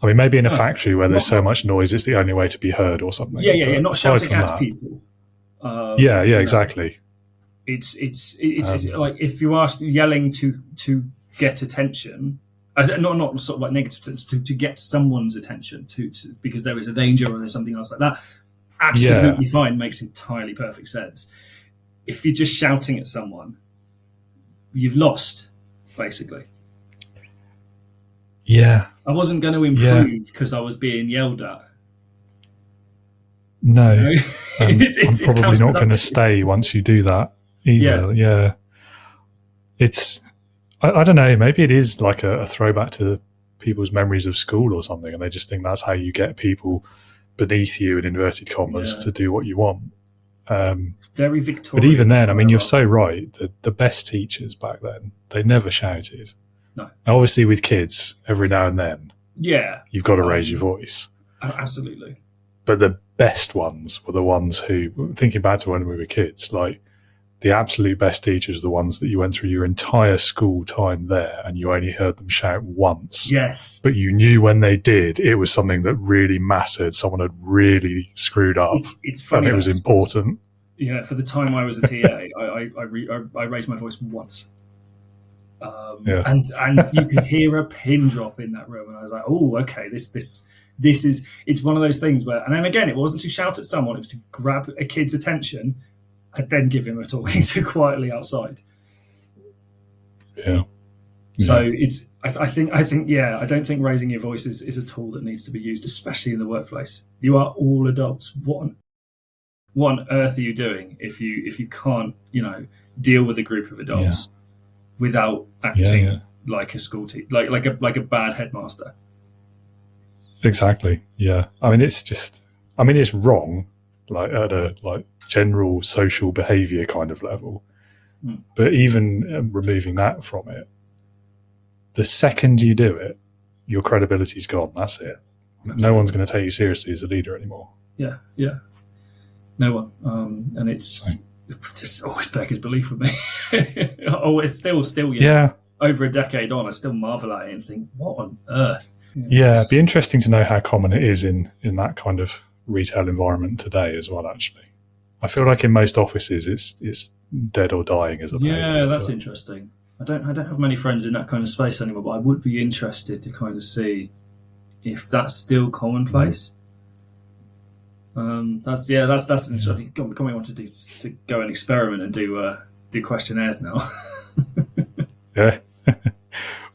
I mean, maybe in a factory where there's so much noise, it's the only way to be heard or something. Yeah, not shouting at people. Exactly. It's like if you are yelling to get attention, not sort of like negative sense, to get someone's attention, to because there is a danger or there's something else like that. Absolutely fine, makes entirely perfect sense. If you're just shouting at someone, you've lost. Basically, I wasn't going to improve because I was being yelled at. No, I'm probably not going to stay once you do that either. Yeah. It's I don't know. Maybe it is like a throwback to people's memories of school or something, and they just think that's how you get people beneath you in inverted commas to do what you want. It's very Victorian. But even then, I mean, you're so right. The best teachers back then, they never shouted. No. Now, obviously, with kids, every now and then, you've got to raise your voice. Absolutely. But the best ones were the ones who, thinking back to when we were kids, like the absolute best teachers are the ones that you went through your entire school time there and you only heard them shout once. Yes. But you knew when they did, it was something that really mattered. Someone had really screwed up. It's funny. And it was important. Yeah, for the time I was a TA, I raised my voice once. And you could hear a pin drop in that room. And I was like, oh, okay, this is, it's one of those things where, and then again, it wasn't to shout at someone, it was to grab a kid's attention and then give him a talking to quietly outside. Yeah. So it's, I think, I don't think raising your voice is a tool that needs to be used, especially in the workplace. You are all adults. What on earth are you doing if you can't, deal with a group of adults without acting like a school teacher, like a bad headmaster? Exactly. Yeah. I mean, it's wrong, like at a general social behavior kind of level. But even removing that from it, the second you do it, your credibility's gone. That's it. Absolutely. No one's going to take you seriously as a leader anymore. Yeah. No one. And it's always beggars belief for me. It's still over a decade on, I still marvel at it and think, what on earth? Yeah, it'd be interesting to know how common it is in that kind of retail environment today as well, actually. I feel like in most offices it's dead or dying as a behavior. Yeah, that's interesting. I don't have many friends in that kind of space anymore, but I would be interested to kind of see if that's still commonplace. That's interesting. I think Gommy wanted to go and experiment and do questionnaires now. Yeah.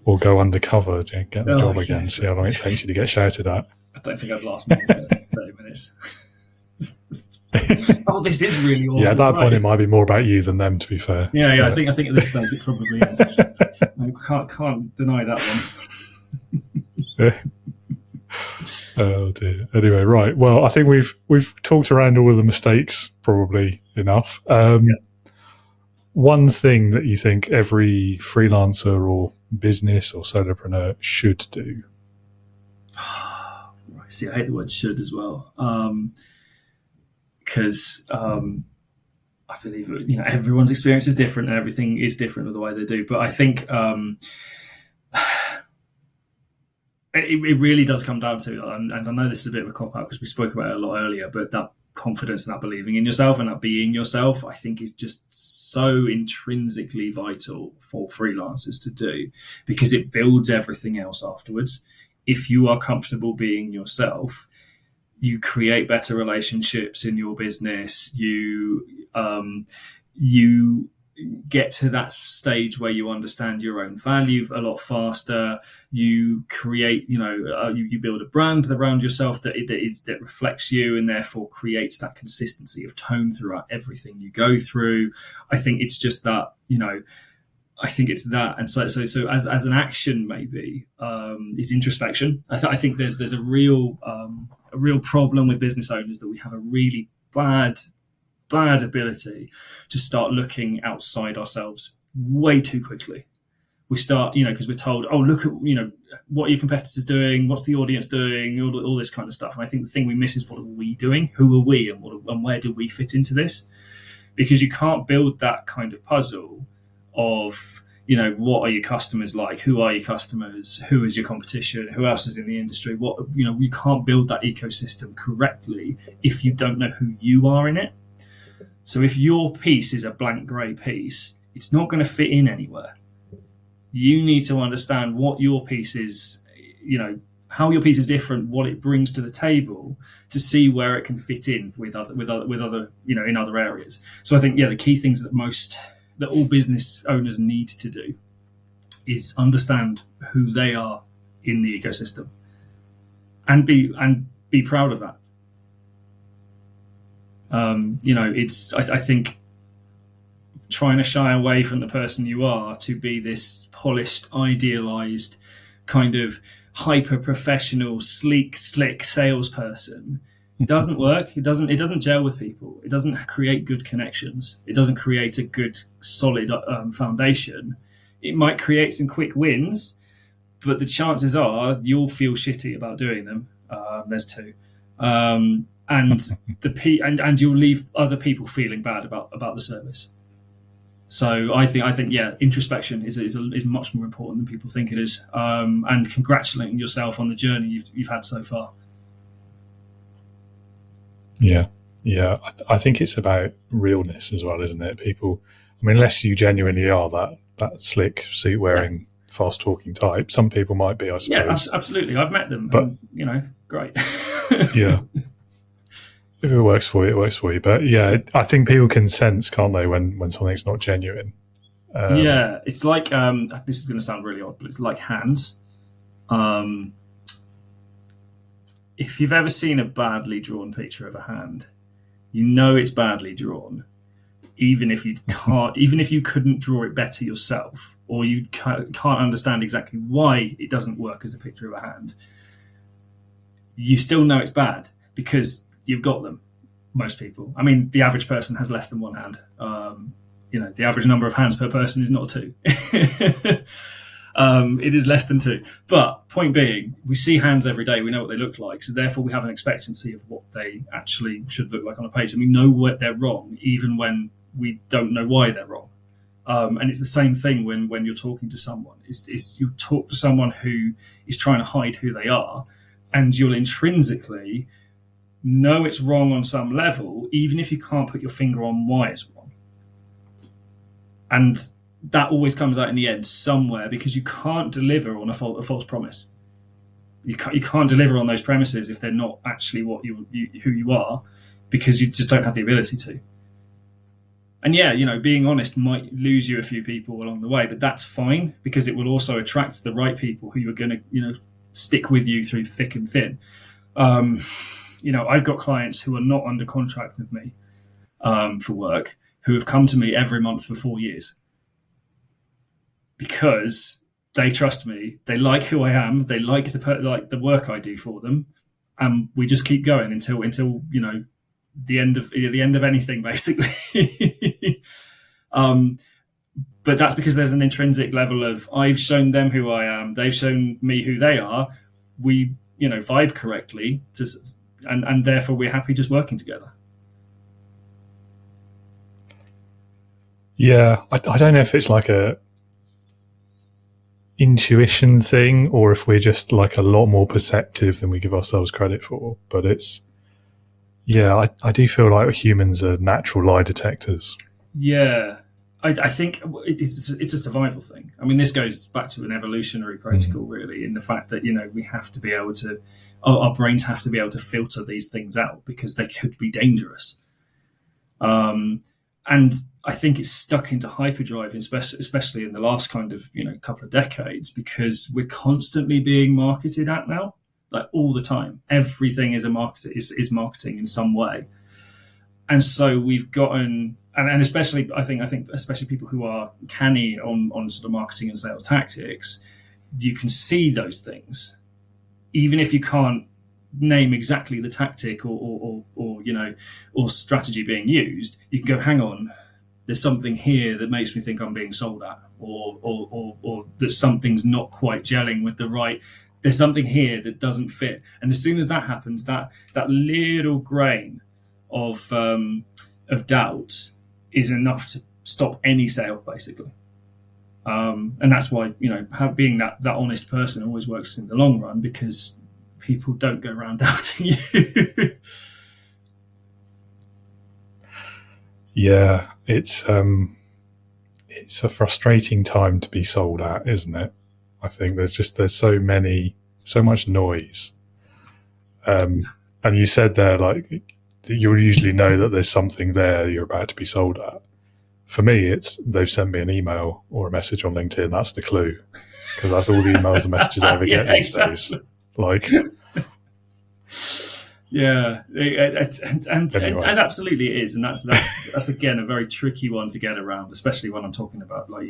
Or go undercover to get the job again, see how long it takes you to get shouted at. I don't think I'd last more than 30 minutes. Oh, this is really awful. Yeah, at that point it might be more about you than them, to be fair. Yeah. I think at this stage it probably is. I can't deny that one. Oh dear. Anyway, right. Well, I think we've talked around all of the mistakes probably enough. One thing that you think every freelancer or business or solopreneur should do? See, I hate the word should as well. Because I believe everyone's experience is different and everything is different with the way they do. But I think it really does come down to, and I know this is a bit of a cop-out because we spoke about it a lot earlier, but that confidence and that believing in yourself and that being yourself, I think is just so intrinsically vital for freelancers to do, because it builds everything else afterwards. If you are comfortable being yourself, you create better relationships in your business. You get to that stage where you understand your own value a lot faster. You create, you build a brand around yourself that reflects you and therefore creates that consistency of tone throughout everything you go through. I think it's just that, I think it's that. And so as an action, maybe, is introspection. I think there's a real problem with business owners that we have a really bad ability to start looking outside ourselves way too quickly. We start, because we're told, oh, look at, what are your competitors doing? What's the audience doing? All this kind of stuff. And I think the thing we miss is, what are we doing? Who are we? And where do we fit into this? Because you can't build that kind of puzzle of, what are your customers like? Who are your customers? Who is your competition? Who else is in the industry? You can't build that ecosystem correctly if you don't know who you are in it. So if your piece is a blank grey piece, it's not going to fit in anywhere. You need to understand what your piece is, how your piece is different, what it brings to the table, to see where it can fit in with other, in other areas. So I think, the key things that all business owners need to do is understand who they are in the ecosystem and be proud of that. I think trying to shy away from the person you are to be this polished, idealized, kind of hyper professional, sleek, slick salesperson, it doesn't work. It doesn't gel with people. It doesn't create good connections. It doesn't create a good, solid foundation. It might create some quick wins, but the chances are you'll feel shitty about doing them. There's two. And you'll leave other people feeling bad about the service. So I think yeah, introspection is much more important than people think it is, and congratulating yourself on the journey you've had so far. Yeah. I think it's about realness as well, isn't it? People, I mean, unless you genuinely are that slick, suit-wearing, fast-talking type, some people might be, I suppose. Yeah, absolutely. I've met them, but and, great. Yeah. If it works for you, it works for you. But yeah, I think people can sense, can't they, when something's not genuine. Yeah, it's like, this is going to sound really odd, but it's like hands. If you've ever seen a badly drawn picture of a hand, you know it's badly drawn, even if you couldn't draw it better yourself, or you can't understand exactly why it doesn't work as a picture of a hand. You still know it's bad because you've got them. Most people. I mean, the average person has less than one hand. The average number of hands per person is not 2. It is less than 2. But point being, we see hands every day. We know what they look like. So therefore, we have an expectancy of what they actually should look like on a page. And we know what they're wrong, even when we don't know why they're wrong. And it's the same thing when you're talking to someone. Is you talk to someone who is trying to hide who they are, and you'll intrinsically know it's wrong on some level, even if you can't put your finger on why it's wrong. And that always comes out in the end somewhere, because you can't deliver on a false promise. You can't deliver on those premises if they're not actually what who you are, because you just don't have the ability to. And yeah, being honest might lose you a few people along the way, but that's fine, because it will also attract the right people who are going to, stick with you through thick and thin. I've got clients who are not under contract with me for work, who have come to me every month for 4 years, because they trust me. They like who I am. They like the work I do for them, and we just keep going until the end of anything, basically. But that's because there's an intrinsic level of, I've shown them who I am. They've shown me who they are. We vibe correctly and therefore we're happy just working together. Yeah, I don't know if it's like a intuition thing, or if we're just like a lot more perceptive than we give ourselves credit for. But I do feel like humans are natural lie detectors. Yeah, I think it's a survival thing. I mean, this goes back to an evolutionary protocol, really, in the fact that, we have to be able to, our brains have to be able to filter these things out, because they could be dangerous. And I think it's stuck into hyperdrive, especially in the last kind of, couple of decades, because we're constantly being marketed at now, like all the time. Everything is is marketing in some way. And so we've gotten, and especially, I think especially people who are canny on sort of marketing and sales tactics, you can see those things, even if you can't name exactly the tactic or strategy being used. You can go, hang on, there's something here that makes me think I'm being sold at, or that something's not quite gelling with the right. There's something here that doesn't fit, and as soon as that happens, that little grain of doubt is enough to stop any sale, basically. And that's why, being that honest person always works in the long run, because people don't go around doubting you. Yeah, it's a frustrating time to be sold at, isn't it? I think there's so much noise. And you said there, like, you'll usually know that there's something there you're about to be sold at. For me, it's they've sent me an email or a message on LinkedIn. That's the clue, because that's all the emails and messages I ever get these days. Like, yeah, and absolutely it is, and that's again a very tricky one to get around, especially when I'm talking about, like,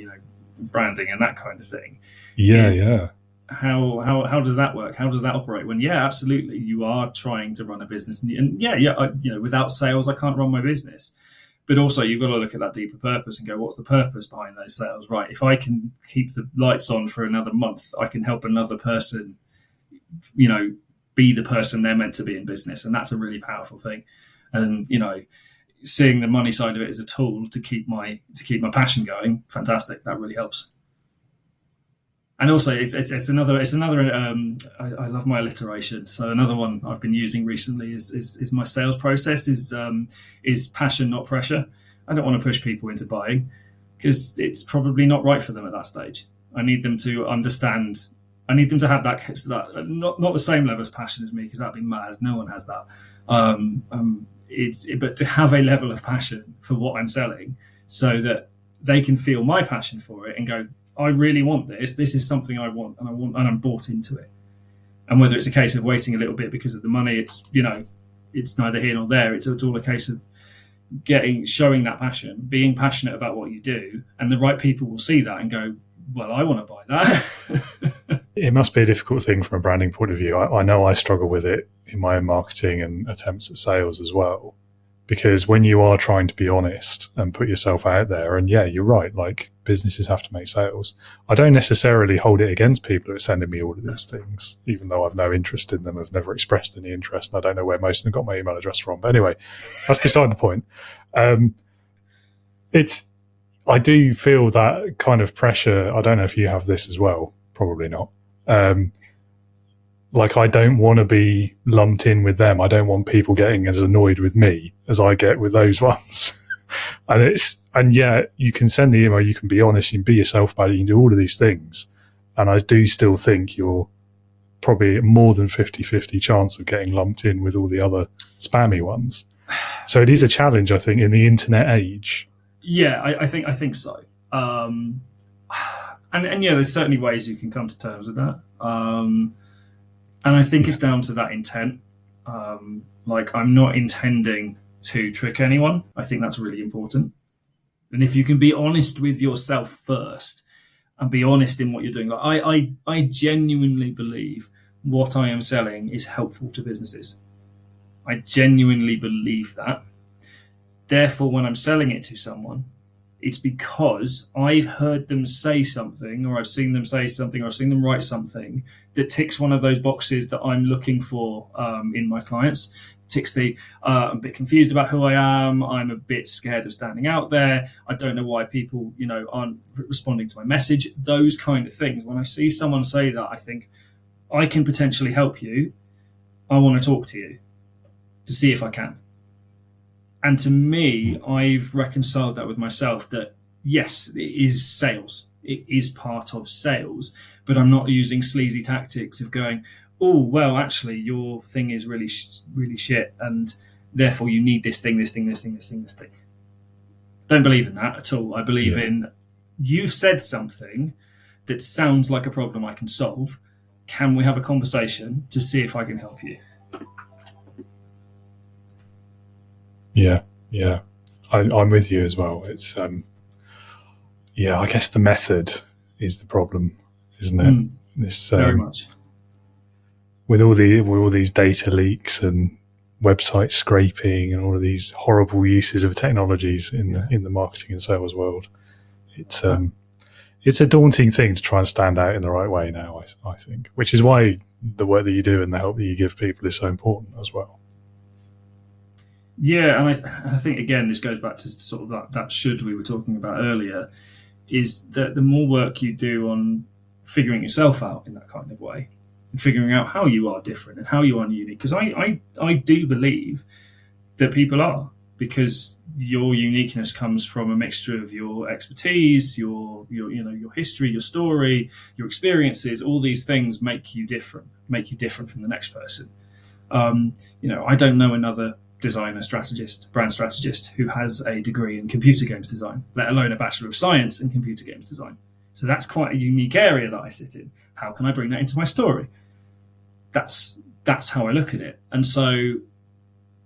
branding and that kind of thing. Yeah. How does that work? How does that operate? When, yeah, absolutely, you are trying to run a business, and without sales, I can't run my business. But also, you've got to look at that deeper purpose and go, what's the purpose behind those sales? Right? If I can keep the lights on for another month, I can help another person, be the person they're meant to be in business, and that's a really powerful thing. And seeing the money side of it as a tool to keep my passion going, fantastic. That really helps. And also, it's another. I love my alliteration. So another one I've been using recently is my sales process is passion, not pressure. I don't want to push people into buying because it's probably not right for them at that stage. I need them to understand. I need them to have that not the same level of passion as me, because that'd be mad. No one has that. But to have a level of passion for what I'm selling, so that they can feel my passion for it and go, I really want this. This is something I want, and I'm bought into it. And whether it's a case of waiting a little bit because of the money, it's neither here nor there. It's all a case of showing that passion, being passionate about what you do, and the right people will see that and go, well, I want to buy that. It must be a difficult thing from a branding point of view. I know I struggle with it in my own marketing and attempts at sales as well, because when you are trying to be honest and put yourself out there, and yeah, you're right, like businesses have to make sales. I don't necessarily hold it against people who are sending me all of these things, even though I've no interest in them. I've never expressed any interest, and I don't know where most of them got my email address from. But anyway, that's beside the point. I do feel that kind of pressure. I don't know if you have this as well. Probably not. Like, I don't want to be lumped in with them. I don't want people getting as annoyed with me as I get with those ones. and yeah, you can send the email, you can be honest, you can be yourself about it, you can do all of these things. And I do still think you're probably more than 50-50 chance of getting lumped in with all the other spammy ones. So it is a challenge, I think, in the internet age. Yeah, I think so. And yeah, there's certainly ways you can come to terms with that. And I think it's down to that intent. Like, I'm not intending to trick anyone. I think that's really important. And if you can be honest with yourself first and be honest in what you're doing, like I genuinely believe what I am selling is helpful to businesses. I genuinely believe that. Therefore, when I'm selling it to someone, it's because I've heard them say something, or I've seen them say something, or I've seen them write something that ticks one of those boxes that I'm looking for in my clients. Ticks the, I'm a bit confused about who I am. I'm a bit scared of standing out there. I don't know why people, aren't responding to my message. Those kind of things. When I see someone say that, I think, I can potentially help you. I want to talk to you to see if I can. And to me, I've reconciled that with myself that, yes, it is sales. It is part of sales, but I'm not using sleazy tactics of going, oh, well, actually, your thing is really, really shit, and therefore you need this thing. Don't believe in that at all. I believe in, you've said something that sounds like a problem I can solve. Can we have a conversation to see if I can help you? Yeah. I'm with you as well. It's, I guess the method is the problem, isn't it? This, very much. With all these data leaks and website scraping and all of these horrible uses of technologies in the marketing and sales world, it's a daunting thing to try and stand out in the right way now, I think, which is why the work that you do and the help that you give people is so important as well. Yeah, and I think, again, this goes back to sort of that should we were talking about earlier, is that the more work you do on figuring yourself out in that kind of way, and figuring out how you are different and how you are unique, because I do believe that people are, because your uniqueness comes from a mixture of your expertise, your history, your story, your experiences. All these things make you different from the next person. I don't know another designer, strategist, brand strategist who has a degree in computer games design, let alone a Bachelor of Science in computer games design. So that's quite a unique area that I sit in. How can I bring that into my story? That's how I look at it. And so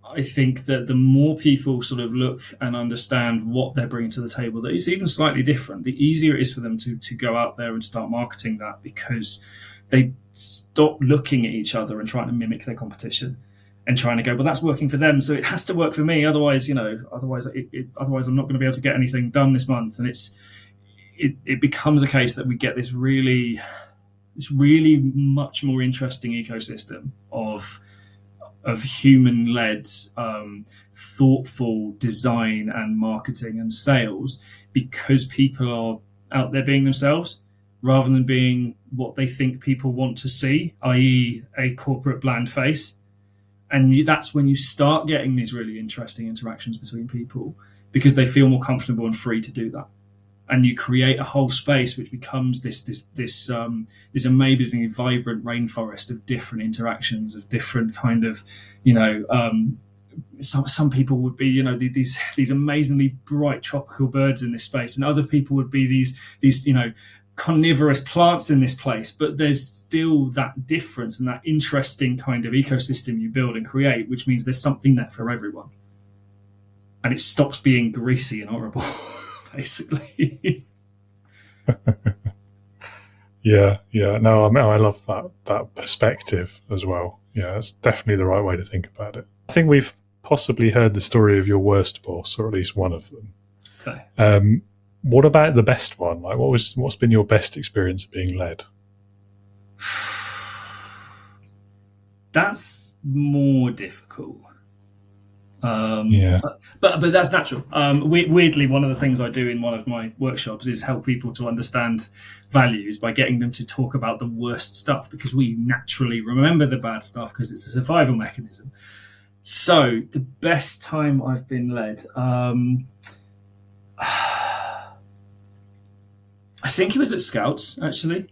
I think that the more people sort of look and understand what they're bringing to the table that is even slightly different, the easier it is for them to go out there and start marketing that, because they stop looking at each other and trying to mimic their competition and trying to go, well, that's working for them, so it has to work for me. Otherwise, otherwise I'm not going to be able to get anything done this month. And it becomes a case that we get this really much more interesting ecosystem of human-led, thoughtful design and marketing and sales, because people are out there being themselves rather than being what they think people want to see, i.e. a corporate bland face. And that's when you start getting these really interesting interactions between people, because they feel more comfortable and free to do that. And you create a whole space which becomes this amazingly vibrant rainforest of different interactions, of different kind of, some people would be, these amazingly bright tropical birds in this space, and other people would be these carnivorous plants in this place. But there's still that difference and that interesting kind of ecosystem you build and create, which means there's something there for everyone, and it stops being greasy and horrible. Basically. Yeah. No, I love that perspective as well. Yeah, it's definitely the right way to think about it. I think we've possibly heard the story of your worst boss, or at least one of them. Okay. What about the best one? Like, what's been your best experience of being led? That's more difficult. Yeah. But that's natural. Weirdly, one of the things I do in one of my workshops is help people to understand values by getting them to talk about the worst stuff, because we naturally remember the bad stuff because it's a survival mechanism. So the best time I've been led, I think it was at Scouts, actually.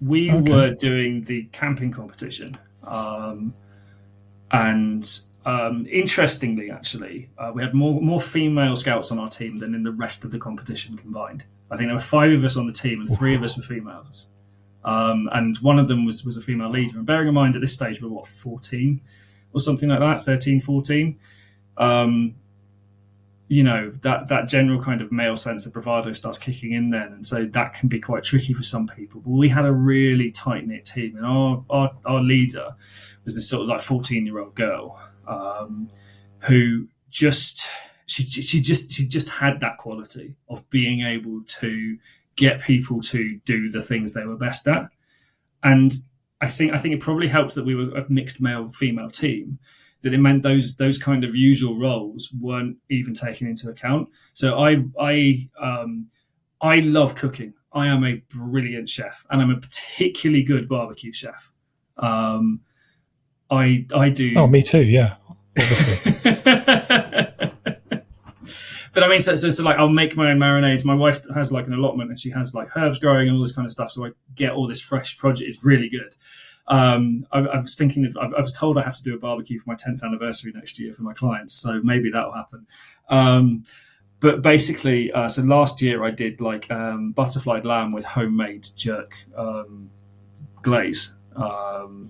We were doing the camping competition. And interestingly, actually, we had more female scouts on our team than in the rest of the competition combined. I think there were 5 of us on the team and 3 of us were females. And one of them was a female leader. And bearing in mind at this stage, we're 14 or something like that, 13, 14. That general kind of male sense of bravado starts kicking in then. And so that can be quite tricky for some people. But we had a really tight-knit team. And our leader was this sort of like 14-year-old girl who just had that quality of being able to get people to do the things they were best at. And I think it probably helped that we were a mixed male-female team, that it meant those kind of usual roles weren't even taken into account. So I love cooking. I am a brilliant chef, and I'm a particularly good barbecue chef. I do. Oh, me too. Yeah, obviously. But I mean, so like I'll make my own marinades. My wife has like an allotment, and she has like herbs growing and all this kind of stuff. So I get all this fresh produce. It's really good. I was thinking I was told I have to do a barbecue for my 10th anniversary next year for my clients. So maybe that'll happen. But basically, so last year I did like butterflied lamb with homemade jerk glaze.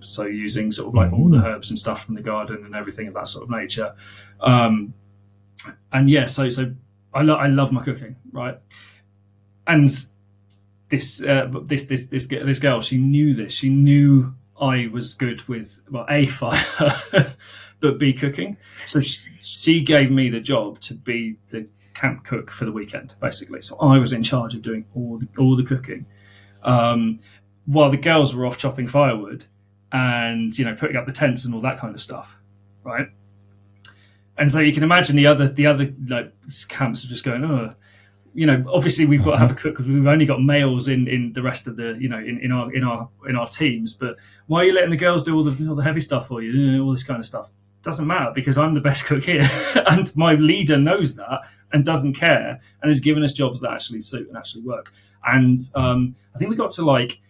So using sort of like all the herbs and stuff from the garden and everything of that sort of nature. And yeah, so I love my cooking, right? And this girl, she knew this. She knew I was good with, well, A, fire, but B, cooking. So she gave me the job to be the camp cook for the weekend, basically. So I was in charge of doing all the cooking, while the girls were off chopping firewood and putting up the tents and all that kind of stuff, right? And so you can imagine the other like camps are just going, oh, obviously we've got to have a cook because we've only got males in the rest of the in our teams. But why are you letting the girls do all the heavy stuff for you? All this kind of stuff doesn't matter because I'm the best cook here, and my leader knows that and doesn't care and has given us jobs that actually suit and actually work. And I think we got to like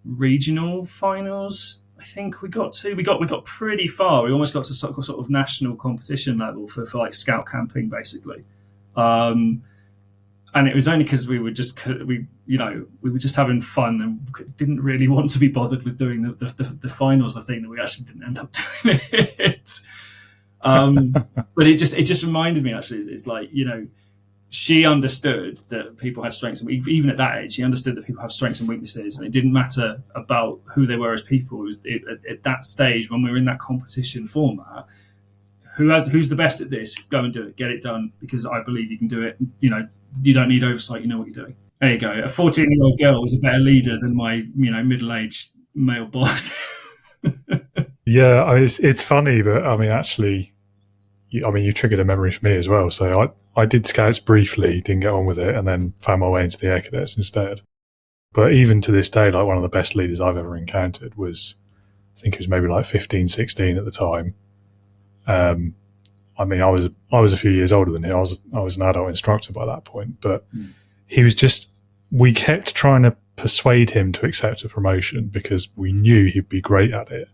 regional finals. I think we got pretty far. We almost got to sort of national competition level for like scout camping, basically. And it was only because we were just having fun and didn't really want to be bothered with doing the finals. I think that we actually didn't end up doing it. But it just reminded me actually. It's like she understood that people had strengths, and even at that age, she understood that people have strengths and weaknesses, and it didn't matter about who they were as people. It was at that stage when we were in that competition format. Who's the best at this? Go and do it. Get it done because I believe you can do it. You don't need oversight. You know what you're doing. There you go. A 14-year-old girl was a better leader than my middle-aged male boss. Yeah, it's funny, but I mean, actually, you triggered a memory for me as well. So I did Scouts briefly, didn't get on with it, and then found my way into the Air Cadets instead. But even to this day, like one of the best leaders I've ever encountered was, I think it was maybe like 15, 16 at the time. I mean, I was a few years older than him. I was an adult instructor by that point, but he was just, we kept trying to persuade him to accept a promotion because we knew he'd be great at it.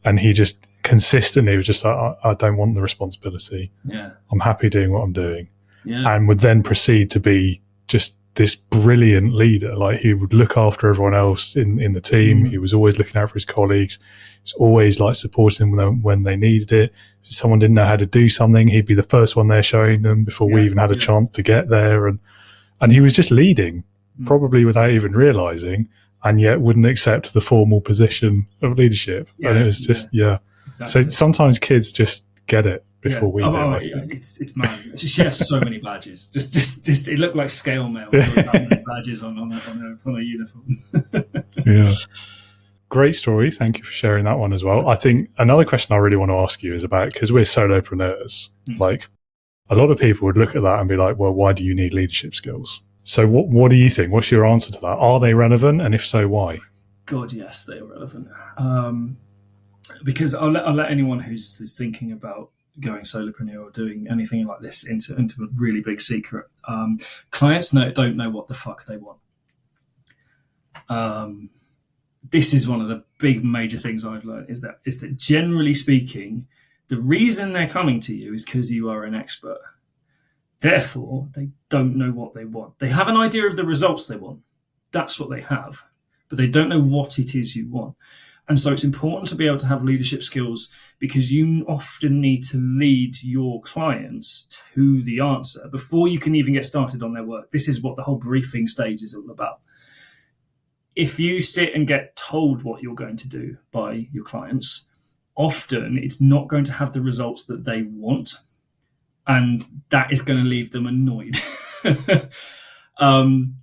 And he just consistently was just like, I don't want the responsibility. Yeah. I'm happy doing what I'm doing. Yeah. And would then proceed to be just this brilliant leader. Like he would look after everyone else in the team. He was always looking out for his colleagues. He was always like supporting them when they needed it. If someone didn't know how to do something, he'd be the first one there showing them before we even had a chance to get there. And he was just leading, probably without even realizing, and yet wouldn't accept the formal position of leadership. And it was just, Exactly. So sometimes kids just get it before we do. It's mad. She has so many badges. Just it looked like scale mail. Badges on a uniform. Yeah. Great story. Thank you for sharing that one as well. I think another question I really want to ask you is about, because we're solopreneurs, like a lot of people would look at that and be like, well, why do you need leadership skills? So what do you think? What's your answer to that? Are they relevant? And if so, why? God, yes, they are relevant. Because I'll let anyone who's thinking about going solopreneur or doing anything like this into a really big secret. Clients don't know what the fuck they want. This is one of the big major things I've learned is that generally speaking, the reason they're coming to you is because you are an expert. Therefore, they don't know what they want. They have an idea of the results they want. That's what they have, but they don't know what it is you want. And so it's important to be able to have leadership skills because you often need to lead your clients to the answer before you can even get started on their work. This is what the whole briefing stage is all about. If you sit and get told what you're going to do by your clients, often it's not going to have the results that they want. And that is going to leave them annoyed. And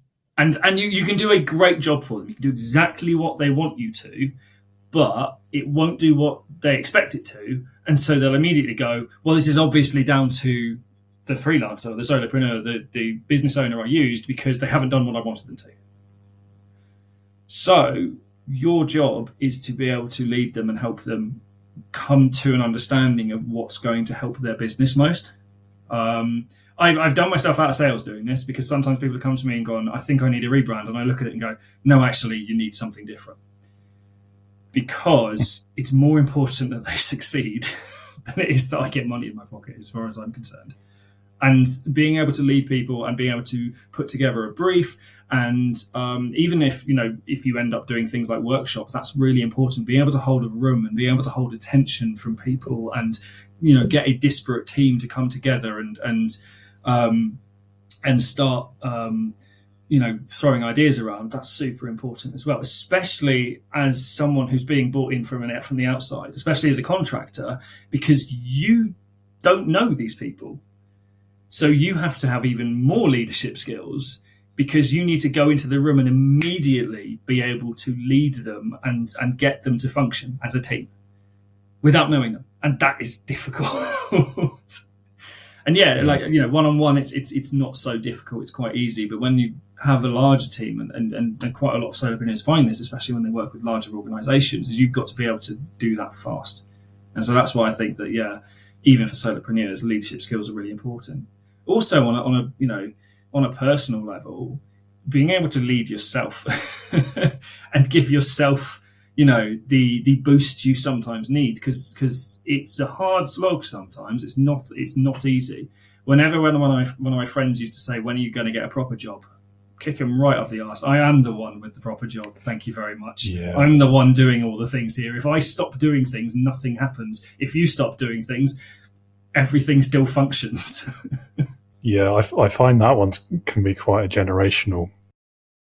you can do a great job for them. You can do exactly what they want you to, but it won't do what they expect it to. And so they'll immediately go, well, this is obviously down to the freelancer, the solopreneur, the business owner I used because they haven't done what I wanted them to. So your job is to be able to lead them and help them come to an understanding of what's going to help their business most. I've done myself out of sales doing this because sometimes people come to me and go, I think I need a rebrand. And I look at it and go, no, actually, you need something different. Because it's more important that they succeed than it is that I get money in my pocket, as far as I'm concerned. And being able to lead people and being able to put together a brief, and even if you end up doing things like workshops, that's really important. Being able to hold a room and being able to hold attention from people, and get a disparate team to come together and start throwing ideas around. That's super important as well, especially as someone who's being brought in from the outside, especially as a contractor, because you don't know these people. So you have to have even more leadership skills because you need to go into the room and immediately be able to lead them and get them to function as a team without knowing them. And that is difficult. And one-on-one, it's not so difficult. It's quite easy. But when you have a larger team, and quite a lot of solopreneurs find this, especially when they work with larger organizations, is you've got to be able to do that fast. And so that's why I think that, even for solopreneurs, leadership skills are really important. Also on a personal level, being able to lead yourself and give yourself, the boost you sometimes need, because it's a hard slog sometimes. It's not easy. Whenever one of my friends used to say, when are you going to get a proper job? Kick them right up the arse. I am the one with the proper job. Thank you very much. Yeah. I'm the one doing all the things here. If I stop doing things, nothing happens. If you stop doing things, everything still functions. Yeah, I find that one can be quite a generational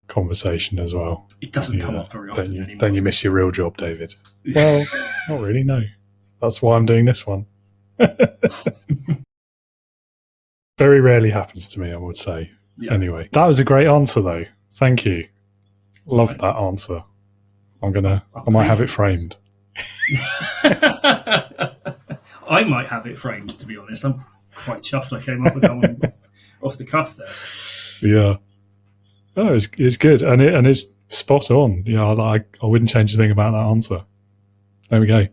conversation as well. It doesn't come up very often anymore. Don't you miss your real job, David? Well, not really, no. That's why I'm doing this one. Very rarely happens to me, I would say. Yeah. Anyway, that was a great answer, though. Thank you. Loved that answer. I might have it framed. I might have it framed, to be honest. I'm quite chuffed I came up with that one off the cuff there. Yeah. Oh, it's good, and it's spot on. I wouldn't change a thing about that answer. There we go.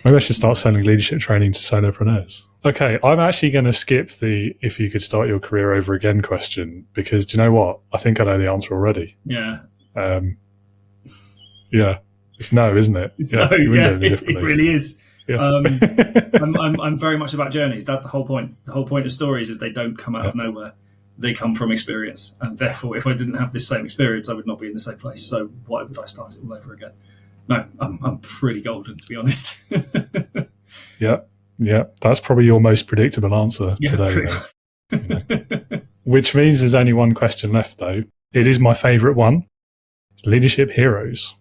Maybe I should start selling leadership training to solopreneurs. Okay, I'm actually going to skip the if you could start your career over again question, because do you know what? I think I know the answer already. Yeah. Yeah. It's no, isn't it? It's no, yeah, it really is. Yeah. I'm very much about journeys. That's the whole point. The whole point of stories is they don't come out of nowhere. They come from experience. And therefore, if I didn't have this same experience, I would not be in the same place. So why would I start it all over again? No, I'm pretty golden, to be honest. Yeah. That's probably your most predictable answer today. Which means there's only one question left, though. It is my favourite one. It's leadership heroes.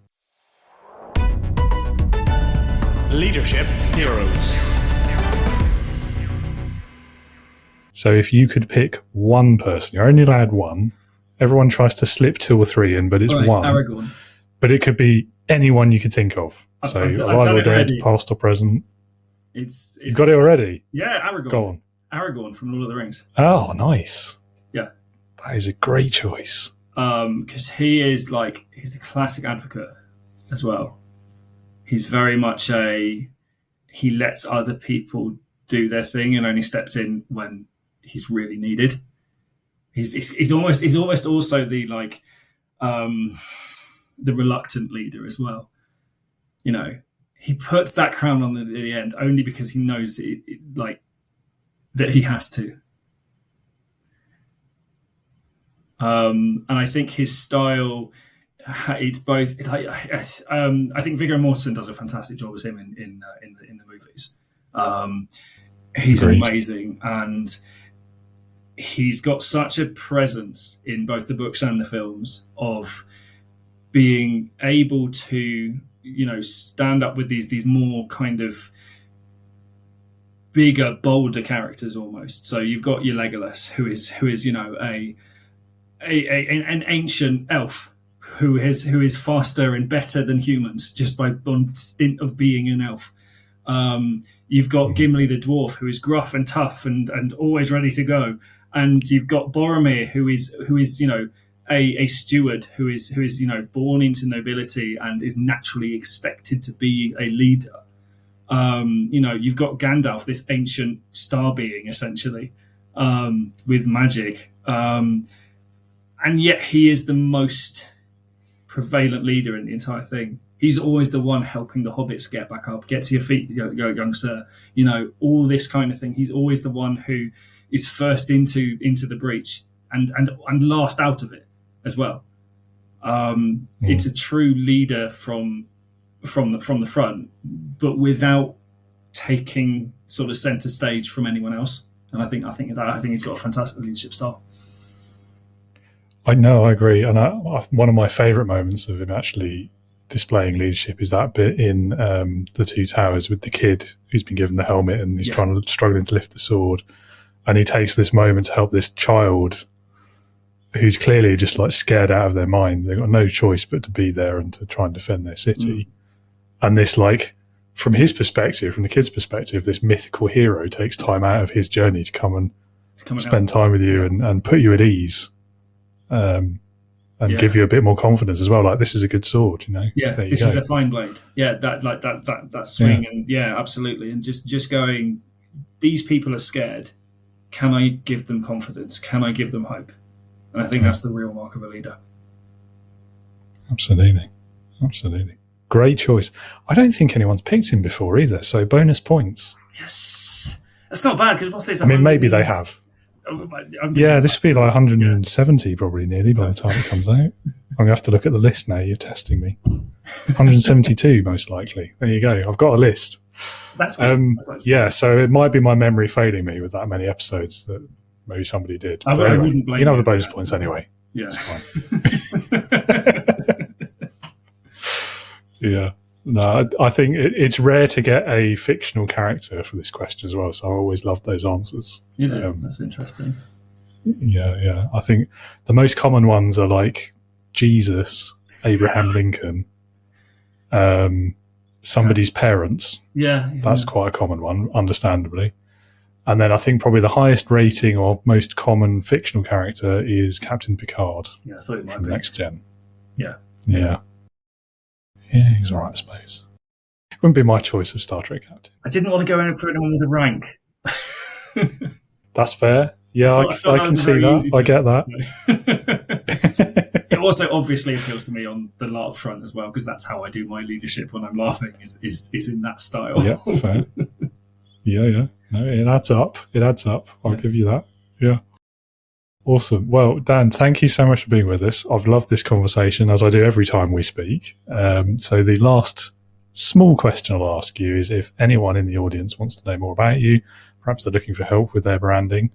Leadership heroes. So if you could pick one person, you're only allowed one. Everyone tries to slip 2 or 3 in, but it's one. Aragorn. But it could be anyone you could think of. So alive or dead, past or present. It's you got it already? Yeah, Aragorn. Go on. Aragorn from Lord of the Rings. Oh, nice. Yeah. That is a great choice. Because he's the classic advocate as well. He's very much he lets other people do their thing and only steps in when he's really needed. He's almost also the reluctant leader as well. You know, he puts that crown on at the end only because he knows that he has to. And I think his style, it's both. I think Viggo Mortensen does a fantastic job as him in the movies. He's amazing, and he's got such a presence in both the books and the films of being able to, stand up with these more kind of bigger, bolder characters almost. So you've got your Legolas, who is an ancient elf who is faster and better than humans just by on stint of being an elf. You've got Gimli the dwarf, who is gruff and tough and always ready to go, and you've got Boromir, who is a steward who is born into nobility and is naturally expected to be a leader. You've got Gandalf, this ancient star being essentially, with magic, and yet he is the most prevalent leader in the entire thing. He's always the one helping the hobbits get back up, get to your feet, young sir. All this kind of thing. He's always the one who is first into the breach and last out of it as well. It's a true leader from the front, but without taking sort of center stage from anyone else. And I think he's got a fantastic leadership style. I know, I agree. And one of my favourite moments of him actually displaying leadership is that bit in The Two Towers with the kid who's been given the helmet and he's struggling to lift the sword. And he takes this moment to help this child who's clearly just scared out of their mind. They've got no choice but to be there and to try and defend their city. And this, from his perspective, from the kid's perspective, this mythical hero takes time out of his journey to come and spend time with you and put you at ease. Give you a bit more confidence as well. This is a good sword, Yeah, this is a fine blade. Yeah, that swing, and absolutely. And just going, these people are scared. Can I give them confidence? Can I give them hope? And I think that's the real mark of a leader. Absolutely. Great choice. I don't think anyone's picked him before either, so bonus points. Yes. That's not bad, because what's this? I mean, maybe they have. This will be 170 probably nearly by the time it comes out. I'm going to have to look at the list now. You're testing me. 172 most likely. There you go. I've got a list. That's good. So it might be my memory failing me with that many episodes that maybe somebody did. I wouldn't blame you. Have the bonus points anyway. Yeah. It's fine. Yeah. No, I think it's rare to get a fictional character for this question as well, so I always love those answers. Is it? That's interesting. Yeah. I think the most common ones are Jesus, Abraham Lincoln, somebody's parents. Yeah. That's quite a common one, understandably. And then I think probably the highest rating or most common fictional character is Captain Picard. Yeah, I thought it might from be. Next Gen. Yeah. Yeah, he's all right, I suppose. It wouldn't be my choice of Star Trek captain. I didn't want to go in for anyone with a rank. That's fair. Yeah, I can see that. I get that. It also obviously appeals to me on the laugh front as well, because that's how I do my leadership when I'm laughing, is in that style. Yeah, fair. Yeah. No, it adds up. I'll give you that. Yeah. Awesome. Well, Dan, thank you so much for being with us. I've loved this conversation, as I do every time we speak. So the last small question I'll ask you is, if anyone in the audience wants to know more about you, perhaps they're looking for help with their branding,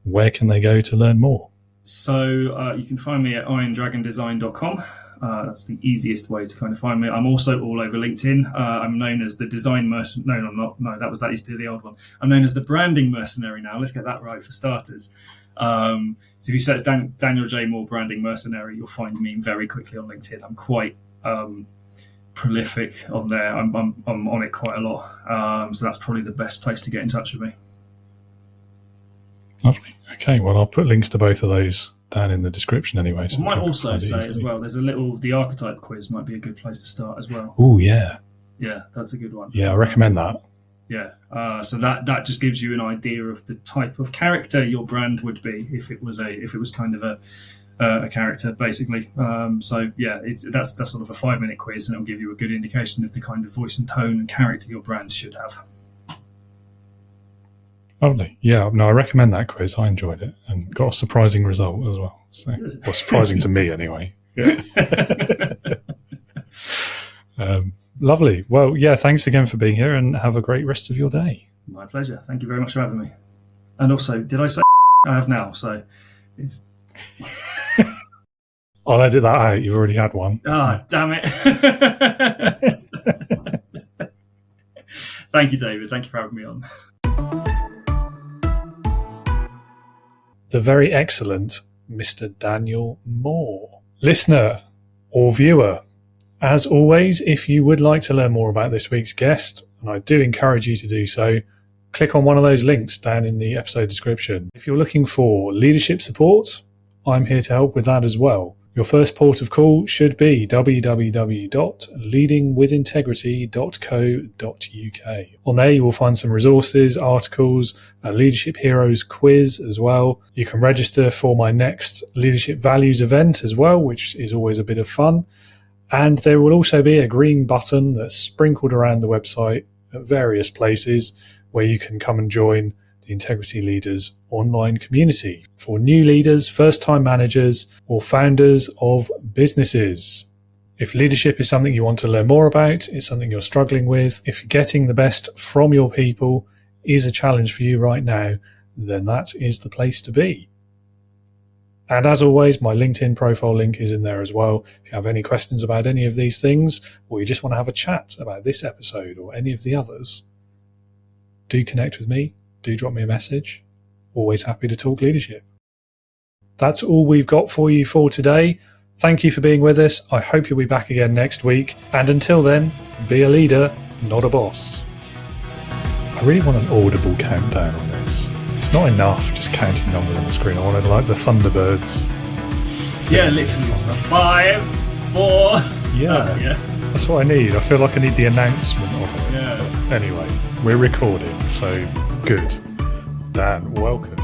where can they go to learn more? So you can find me at irondragondesign.com. That's the easiest way to kind of find me. I'm also all over LinkedIn. I'm known as the design mercenary. No, I'm not. No, that used to be the old one. I'm known as the branding mercenary now. Let's get that right for starters. So if you search Daniel J. Moore branding mercenary, you'll find me very quickly on LinkedIn. I'm quite prolific on there. I'm on it quite a lot. So that's probably the best place to get in touch with me. Lovely. Okay, well, I'll put links to both of those down in the description anyway. So I might also say as well, there's the archetype quiz might be a good place to start as well. Oh, yeah. Yeah, that's a good one. Yeah, I recommend that. Yeah, so that just gives you an idea of the type of character your brand would be if it was kind of a character, basically. So yeah, that's sort of a 5-minute quiz, and it'll give you a good indication of the kind of voice and tone and character your brand should have. Lovely. Yeah, no, I recommend that quiz. I enjoyed it and got a surprising result as well. So, well, surprising to me anyway. Yeah. Lovely. Well, yeah, thanks again for being here, and have a great rest of your day. My pleasure. Thank you very much for having me. And also, did I say I have now? So it's... I'll edit that out. You've already had one. Ah, damn it. Thank you, David. Thank you for having me on. The very excellent Mr. Daniel Moore. Listener or viewer, as always, if you would like to learn more about this week's guest, and I do encourage you to do so, click on one of those links down in the episode description. If you're looking for leadership support, I'm here to help with that as well. Your first port of call should be www.leadingwithintegrity.co.uk. On there you will find some resources, articles, a Leadership Heroes quiz as well. You can register for my next Leadership Values event as well, which is always a bit of fun. And there will also be a green button that's sprinkled around the website at various places where you can come and join the Integrity Leaders online community for new leaders, first-time managers, or founders of businesses. If leadership is something you want to learn more about, it's something you're struggling with, if getting the best from your people is a challenge for you right now, then that is the place to be. And as always, my LinkedIn profile link is in there as well. If you have any questions about any of these things, or you just want to have a chat about this episode or any of the others, do connect with me. Do drop me a message. Always happy to talk leadership. That's all we've got for you for today. Thank you for being with us. I hope you'll be back again next week. And until then, be a leader, not a boss. I really want an audible countdown on this. It's not enough just counting numbers on the screen. I wanted like the Thunderbirds. Yeah, literally. 5, 4. Yeah. Yeah. That's what I need. I feel like I need the announcement of it. Yeah. But anyway, we're recording, so good. Dan, welcome.